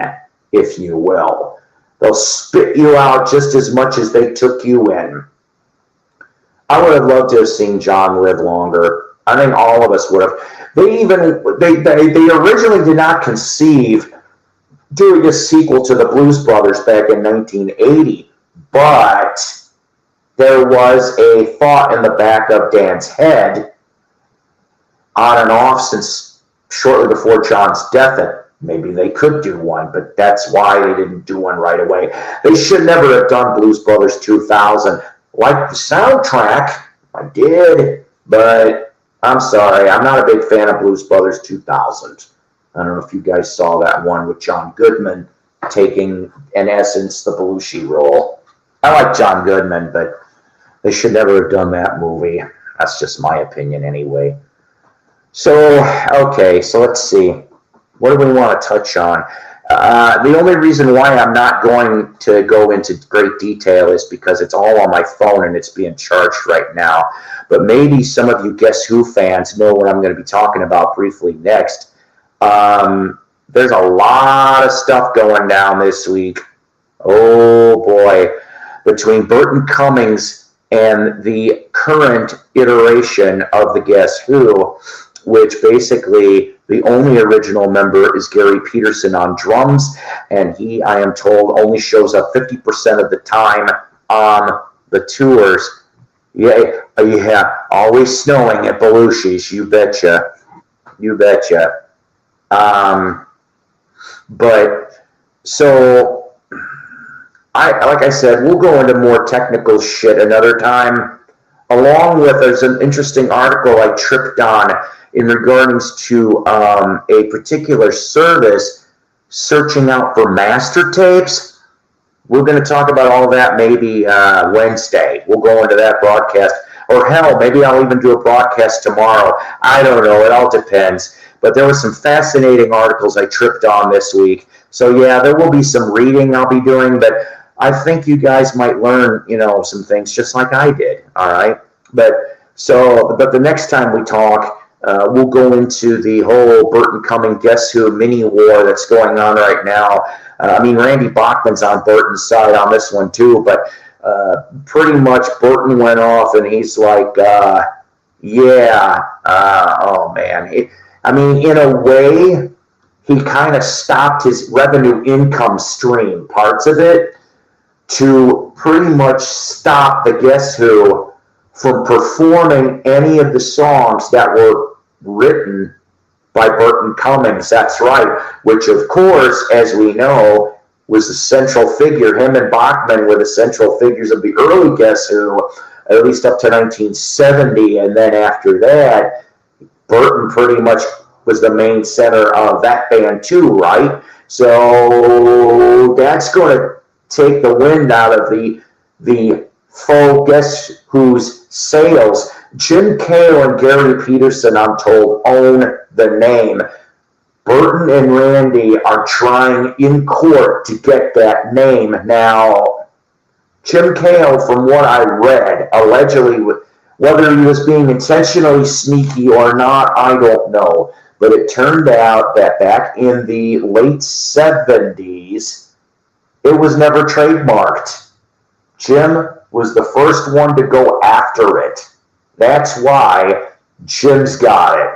if you will. They'll spit you out just as much as they took you in. I would have loved to have seen John live longer. I think all of us would have. They originally did not conceive doing a sequel to the Blues Brothers back in 1980, but there was a thought in the back of Dan's head on and off since shortly before John's death that maybe they could do one, but that's why they didn't do one right away. They should never have done Blues Brothers 2000. Like the soundtrack, I did, but I'm sorry, I'm not a big fan of Blues Brothers 2000. I don't know if you guys saw that one with John Goodman taking, in essence, the Belushi role. I like John Goodman, but they should never have done that movie. That's just my opinion anyway. So, okay, so let's see. What do we want to touch on? The only reason why I'm not going to go into great detail is because it's all on my phone and it's being charged right now. But maybe some of you Guess Who fans know what I'm going to be talking about briefly next. There's a lot of stuff going down this week. Oh boy. Between Burton Cummings and the current iteration of the Guess Who, which basically the only original member is Gary Peterson on drums, and he, I am told, only shows up 50% of the time on the tours. Yeah, always snowing at Belushi's, you betcha. You betcha. But, so, like I said, we'll go into more technical shit another time. Along with, there's an interesting article I tripped on in regards to a particular service searching out for master tapes. We're going to talk about all that maybe Wednesday. We'll go into that broadcast. Or hell, maybe I'll even do a broadcast tomorrow. I don't know. It all depends. But there were some fascinating articles I tripped on this week. So yeah, there will be some reading I'll be doing, but I think you guys might learn, some things just like I did. All right. But the next time we talk, we'll go into the whole Burton Cummings Guess Who mini war that's going on right now. Randy Bachman's on Burton's side on this one too, but pretty much Burton went off and he's like, oh man. In a way, he kind of stopped his revenue income stream, parts of it, to pretty much stop the Guess Who from performing any of the songs that were written by Burton Cummings. That's right, which of course, as we know, was the central figure. Him and Bachman were the central figures of the early Guess Who, at least up to 1970, and then after that, Burton pretty much was the main center of that band too, right? So that's going to take the wind out of the faux Guess Who's sales. Jim Cale and Gary Peterson, I'm told, own the name. Burton and Randy are trying in court to get that name. Now, Jim Cale, from what I read, allegedly, whether he was being intentionally sneaky or not, I don't know. But it turned out that back in the late 70s, it was never trademarked. Jim was the first one to go after it. That's why Jim's got it.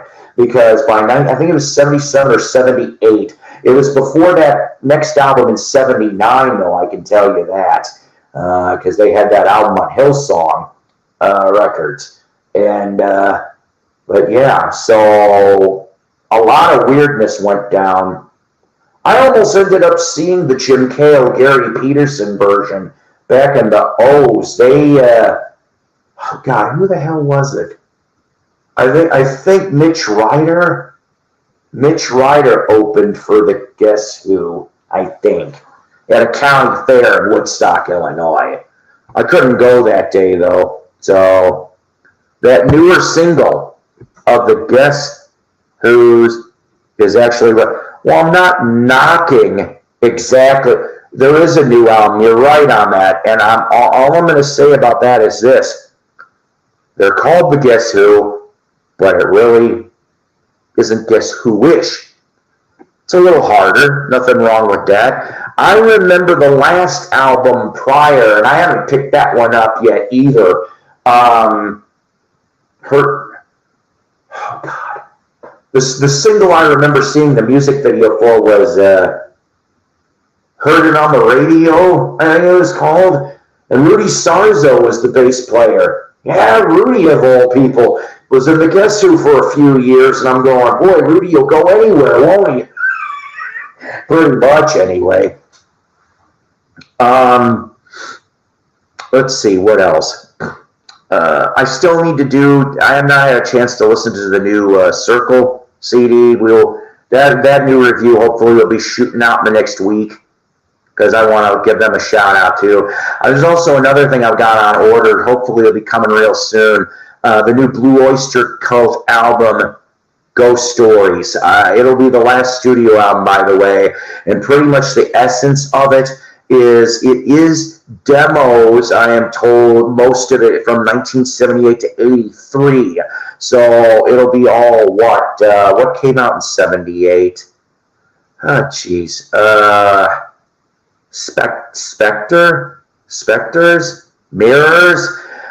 because I think it was 77 or 78. It was before that next album in 79, though, I can tell you that, because they had that album on Hillsong Records. And, but yeah, so a lot of weirdness went down. I almost ended up seeing the Jim Cale, Gary Peterson version back in the O's. They, oh God, who the hell was it? I think Mitch Ryder opened for the Guess Who, I think, at a county fair in Woodstock, Illinois. I couldn't go that day, though. So that newer single of the Guess Who's is actually, well, I'm not knocking exactly. There is a new album. You're right on that. And all I'm going to say about that is this. They're called the Guess Who, but it really isn't Guess Who-ish. It's a little harder. Nothing wrong with that. I remember the last album prior, and I haven't picked that one up yet either. Oh, God. The single I remember seeing the music video for was Heard It on the Radio, I think it was called. And Rudy Sarzo was the bass player. Yeah, Rudy, of all people, was in the Guess Who for a few years, and I'm going, boy, Rudy, you'll go anywhere, won't he? Pretty much, anyway. Let's see, what else? I still need to do, I have not had a chance to listen to the new Circle CD. That new review hopefully will be shooting out in the next week, because I want to give them a shout out too. There's also another thing I've got on order. Hopefully it'll be coming real soon. The new Blue Oyster Cult album, Ghost Stories. It'll be the last studio album, by the way, and pretty much the essence of it is demos, I am told, most of it from 1978 to 83. So it'll be all what came out in 78? Oh, jeez. Specters, Mirrors.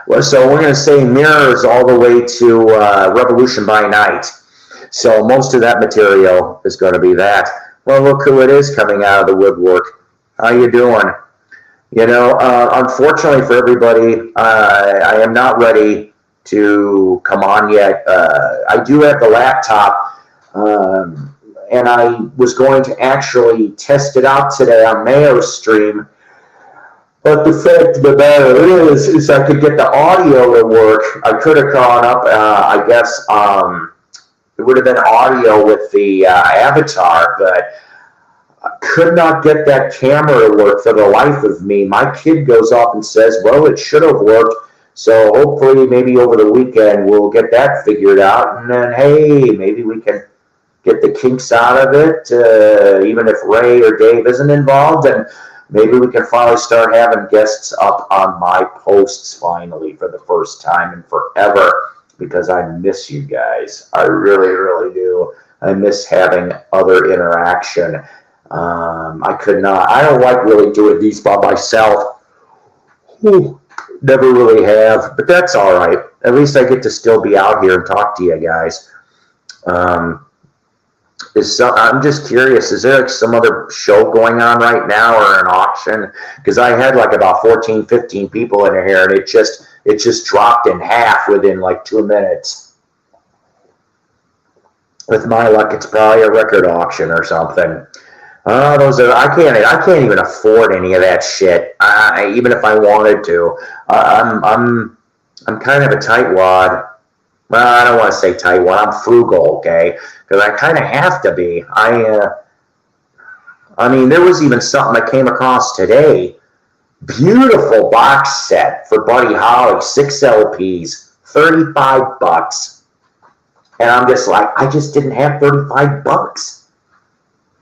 Well, so we're going to say Mirrors all the way to Revolution by Night. So most of that material is going to be that. Well, look who it is coming out of the woodwork. How you doing? You know, unfortunately for everybody, I am not ready to come on yet. I do have the laptop, and I was going to actually test it out today on Mayo's stream. But the fact of the matter is I could get the audio to work. I could have gone up, I guess, it would have been audio with the avatar, but I could not get that camera to work for the life of me. My kid goes off and says, well, it should have worked. So hopefully maybe over the weekend we'll get that figured out. And then, hey, maybe we can get the kinks out of it, even if Ray or Dave isn't involved. And maybe we can finally start having guests up on my posts finally for the first time in forever, because I miss you guys. I really, really do. I miss having other interaction. I don't like really doing these by myself. Never really have, but that's all right. At least I get to still be out here and talk to you guys. I'm just curious, is there like some other show going on right now or an auction? Because I had like about 14, 15 people in here, and it just dropped in half within like 2 minutes. With my luck, it's probably a record auction or something. I can't even afford any of that shit. Even if I wanted to, I'm kind of a tightwad. Well, I don't want to say tightwad. I'm frugal, okay? Because I kind of have to be. I mean, there was even something I came across today. Beautiful box set for Buddy Holly, 6 LPs, $35. And I'm just like, I just didn't have $35.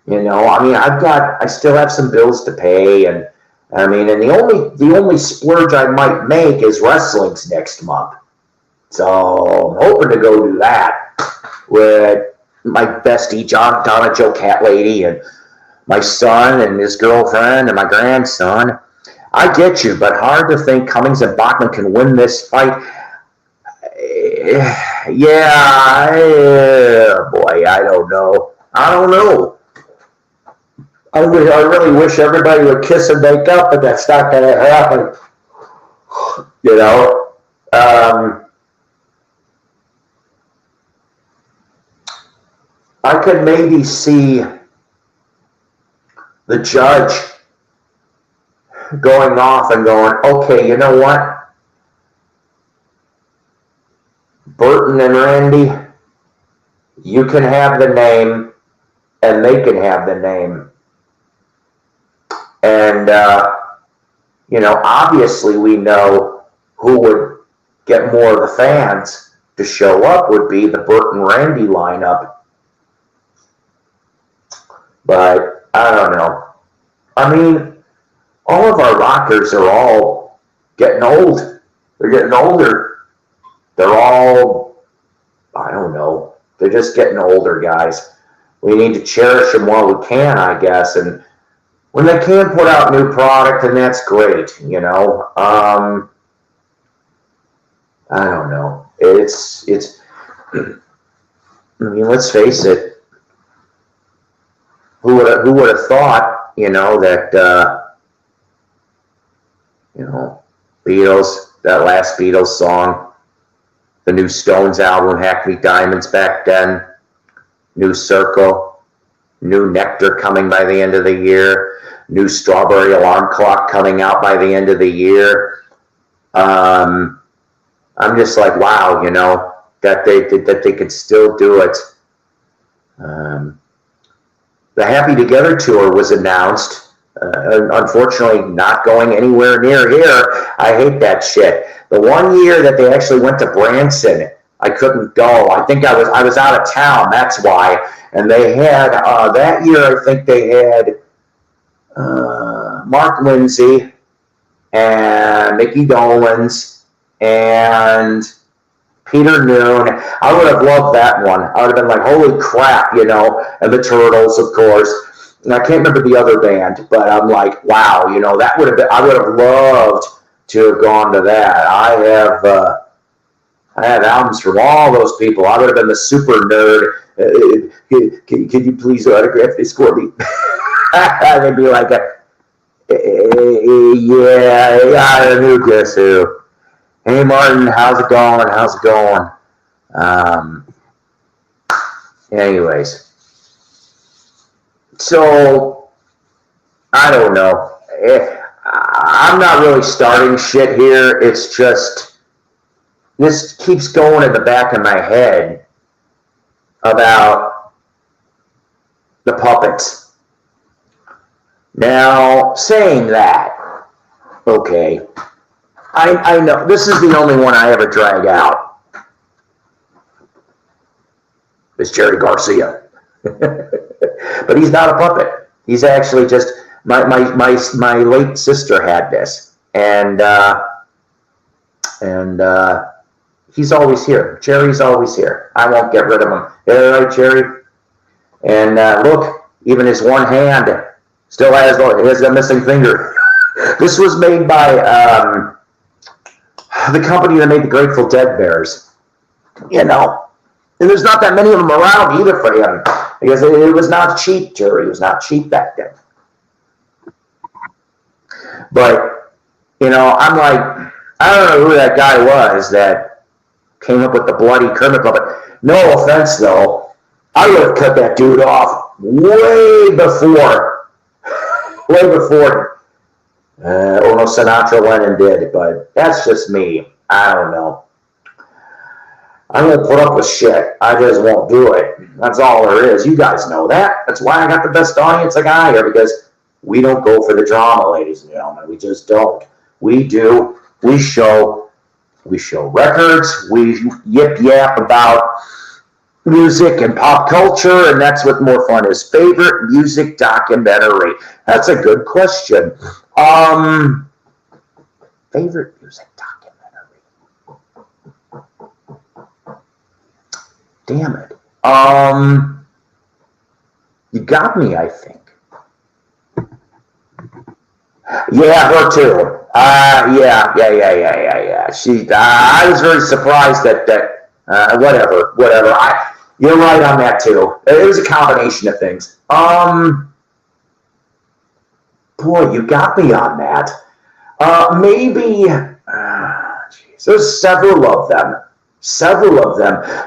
You know, I mean, I still have some bills to pay, and I mean, and the only splurge I might make is wrestling's next month. So I'm hoping to go do that with my bestie, Donna Joe Cat Lady, and my son and his girlfriend and my grandson. I get you, but hard to think Cummings and Bachman can win this fight. boy, I don't know. I don't know. I really wish everybody would kiss and make up, but that's not going to happen. You know, I could maybe see the judge going off and going, okay, you know what? Burton and Randy, you can have the name and they can have the name. And, you know, obviously we know who would get more of the fans to show up would be the Burton Randy lineup. But I don't know. I mean, all of our rockers are all getting old. They're getting older. They're all, I don't know. They're just getting older, guys. We need to cherish them while we can, I guess. And when they can put out new product, then that's great, you know. I don't know. It's. I mean, let's face it. Who would have thought, you know, that you know, Beatles, that last Beatles song, the new Stones album, Hackney Diamonds back then, new Circle, new Nectar coming by the end of the year, new Strawberry Alarm Clock coming out by the end of the year. I'm just like, wow, you know, that they could still do it. The Happy Together tour was announced. Unfortunately, not going anywhere near here. I hate that shit. The one year that they actually went to Branson, I couldn't go. I think I was out of town. That's why. And they had that year. I think they had Mark Lindsay and Mickey Dolenz and Peter Noon. I would have loved that one. I would have been like, holy crap, you know, and the Turtles, of course. And I can't remember the other band, but I'm like, wow, you know, that would have been, I would have loved to have gone to that. I have albums from all those people. I would have been the super nerd. Can you please autograph this for me? They'd be like, yeah, who guess who? Hey, Martin, how's it going? How's it going? Anyways. So, I don't know. I'm not really starting shit here. It's just, this keeps going in the back of my head about the puppets. Now, saying that, okay, I know this is the only one I ever drag out. It's Jerry Garcia. But he's not a puppet. He's actually just, my late sister had this. And he's always here. Jerry's always here. I won't get rid of him. All right, Jerry? And look, even his one hand still has a missing finger. This was made by the company that made the Grateful Dead bears. You know. And there's not that many of them around either for him. Because it was not cheap, Jerry. It was not cheap back then. But, you know, I'm like, I don't know who that guy was that came up with the bloody Kermit puppet. No offense, though. I would have cut that dude off way before. Almost Sinatra went and did. But that's just me. I don't know. I won't put up with shit. I just won't do it. That's all there is. You guys know that. That's why I got the best audience I got here, because we don't go for the drama, ladies and gentlemen. We just don't. We do. We show records. We yip yap about music and pop culture, and that's what more fun is. Favorite music documentary? That's a good question. Favorite music documentary? Damn it. You got me, I think. Yeah, her too. Yeah. She. I was very surprised that Whatever. You're right on that too. It was a combination of things. Boy, you got me on that. Maybe. There's several of them.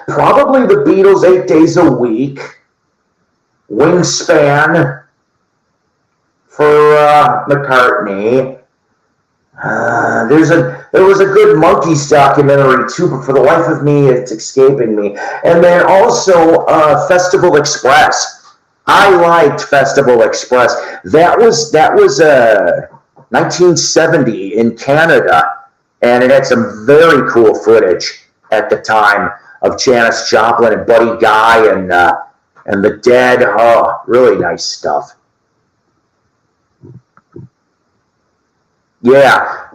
Probably the Beatles' 8 Days a Week. Wingspan for McCartney. There was a good Monkees documentary too, but for the life of me, it's escaping me. And then also Festival Express. I liked Festival Express. That was 1970 in Canada, and it had some very cool footage at the time of Janis Joplin and Buddy Guy and the Dead. Oh, really nice stuff. Yeah,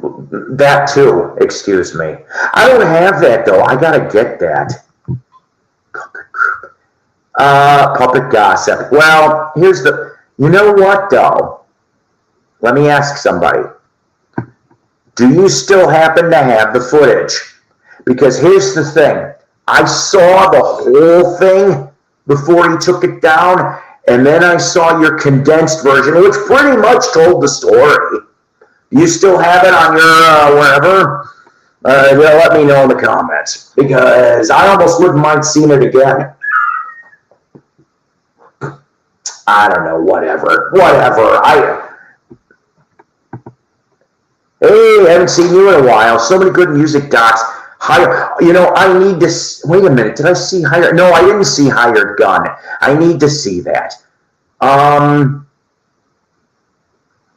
that too. Excuse me. I don't have that though. I gotta get that. Puppet Gossip. Well, you know what though? Let me ask somebody. Do you still happen to have the footage? Because here's the thing. I saw the whole thing before he took it down, and then I saw your condensed version, which pretty much told the story. You still have it on your wherever? Let me know in the comments, because I almost wouldn't mind seeing it again. I don't know, whatever. Hey, haven't seen you in a while. So many good music docs. I need to, wait a minute, did I see Hired? No, I didn't see Hired Gun. I need to see that.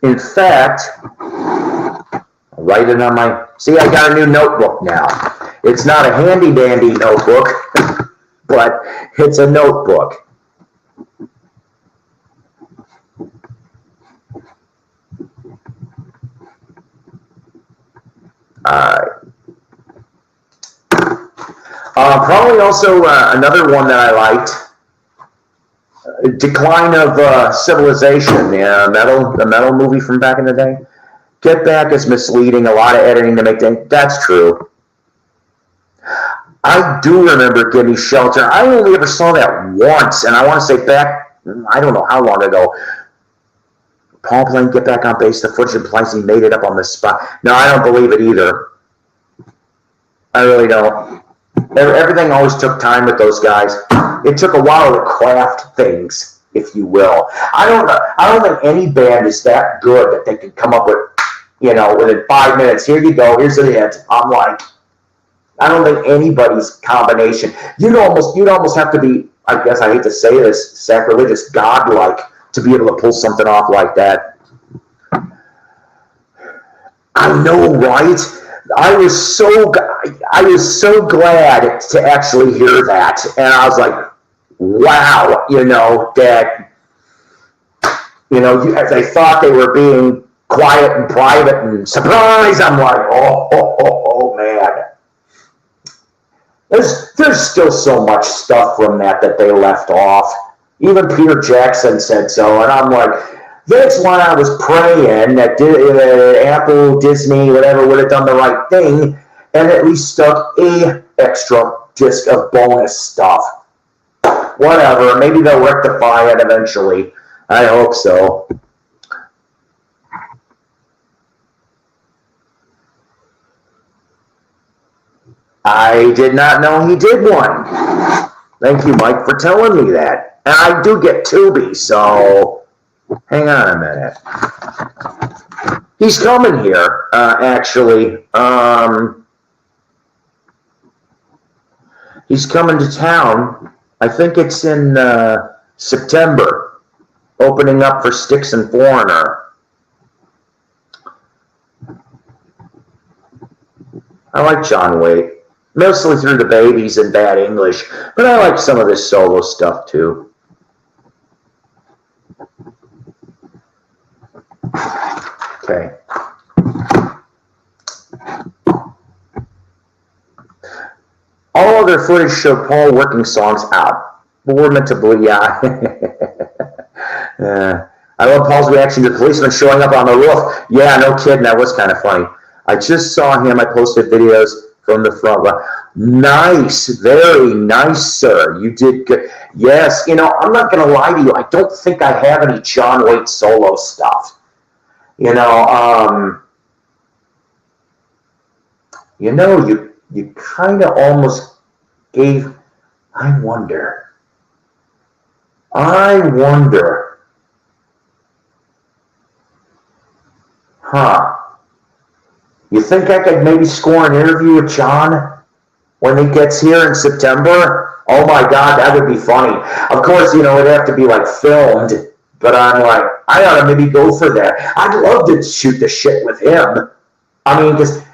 In fact, I'll write it on my, see, I got a new notebook now. It's not a handy dandy notebook, but it's a notebook. Probably also another one that I liked, Decline of Civilization, the metal movie from back in the day. Get Back is misleading, a lot of editing to make things. That's true. I do remember Gimme Shelter. I only ever saw that once, and I want to say back, I don't know how long ago. Paul playing Get Back on Bass, the footage implies he made it up on the spot. No, I don't believe it either. I really don't. Everything always took time with those guys. It took a while to craft things, if you will. I don't think any band is that good that they can come up with, within 5 minutes. Here you go. Here's the hit. I'm like, I don't think anybody's combination. You'd almost have to be, I guess I hate to say this, sacrilegious, godlike to be able to pull something off like that. I know, right? I was so glad to actually hear that, and I was like, wow, that, they thought they were being quiet and private and surprise. I'm like, oh man. There's still so much stuff from that they left off. Even Peter Jackson said so, and I'm like, that's why I was praying that Apple, Disney, whatever, would have done the right thing and at least stuck a extra disc of bonus stuff. Whatever, maybe they'll rectify it eventually. I hope so. I did not know he did one. Thank you, Mike, for telling me that. And I do get Tubi, so hang on a minute. He's coming here, actually. He's coming to town. I think it's in September, opening up for Styx and Foreigner. I like John Waite, mostly through the Babies and Bad English, but I like some of this solo stuff too. Okay. All other footage showed Paul working songs out. But we're meant to believe, yeah. I love Paul's reaction to the policeman showing up on the roof. Yeah, no kidding. That was kind of funny. I just saw him. I posted videos from the front. Nice, very nice, sir. You did good. Yes, you know, I'm not going to lie to you. I don't think I have any John Waite solo stuff. You know, you kind of almost gave. I wonder. Huh. You think I could maybe score an interview with John when he gets here in September? Oh my God, that would be funny. Of course, you know, it'd have to be like filmed, but I'm like, I ought to maybe go for that. I'd love to shoot the shit with him. I mean, because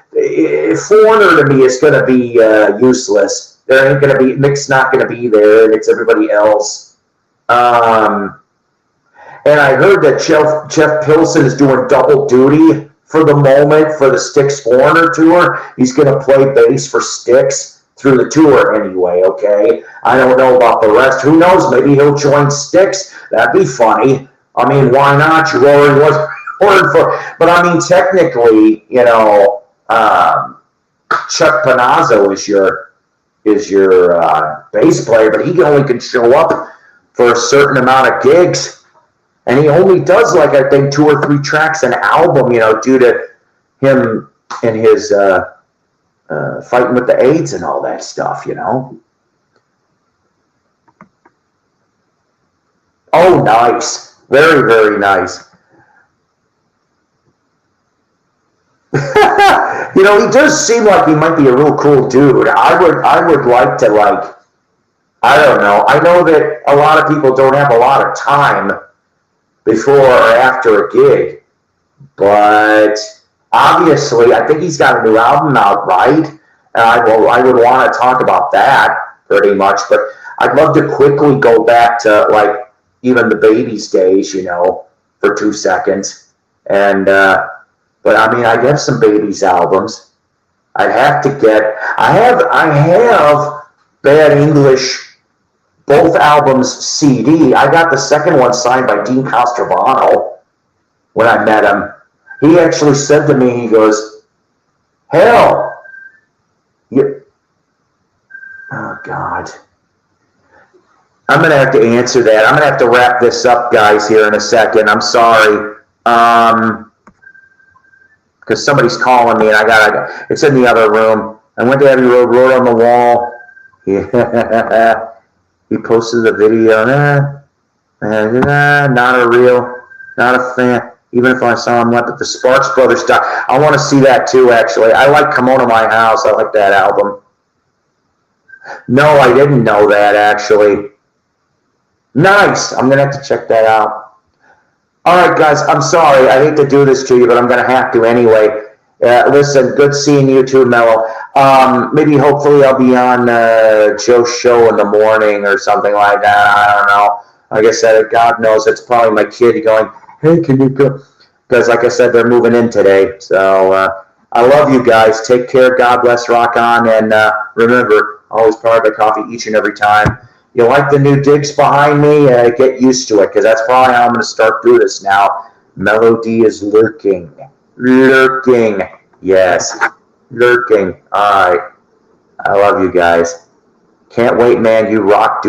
Foreigner to me is going to be useless. There ain't going to be, Mick's not going to be there, and it's everybody else. And I heard that Jeff Pilson is doing double duty for the moment for the Styx Foreigner tour. He's going to play bass for Styx through the tour anyway, okay? I don't know about the rest. Who knows? Maybe he'll join Styx. That'd be funny. I mean, why not? You already was ordered for... But I mean, technically, you know, Chuck Panazzo is your bass player, but he only can show up for a certain amount of gigs. And he only does, like, I think 2 or 3 tracks an album, you know, due to him and his fighting with the AIDS and all that stuff, you know. Oh, nice. Very, very nice. You know, he does seem like he might be a real cool dude. I would like to, like, I don't know. I know that a lot of people don't have a lot of time before or after a gig, but obviously I think he's got a new album out, right? And I would want to talk about that pretty much, but I'd love to quickly go back to, like, even the Babies days, you know, for 2 seconds. And but I mean, I'd have some Babies albums. I'd have to get, I have Bad English, both albums CD. I got the second one signed by Dean Castrovano when I met him. He actually said to me, he goes, hell, oh God. I'm going to have to answer that. I'm going to have to wrap this up, guys, here in a second. I'm sorry. Because somebody's calling me, and it's in the other room. I went to Abbey Road, wrote on the wall. Yeah. He posted a video. Not a fan. Even if I saw him left at the Sparks Brothers doc. I want to see that too, actually. I like Come On to My House. I like that album. No, I didn't know that, actually. Nice. I'm going to have to check that out. All right, guys, I'm sorry. I hate to do this to you, but I'm going to have to anyway. Listen, good seeing you too, Mello. Maybe hopefully I'll be on Joe's show in the morning or something like that. I don't know. Like I said, God knows, it's probably my kid going, hey, can you go? Because like I said, they're moving in today. So I love you guys. Take care. God bless. Rock on. And remember, always Powered by Coffee each and every time. You like the new digs behind me? Get used to it, because that's probably how I'm going to start through this now. Melody is lurking. Lurking. Yes. Lurking. All right. I love you guys. Can't wait, man. You rock, dude.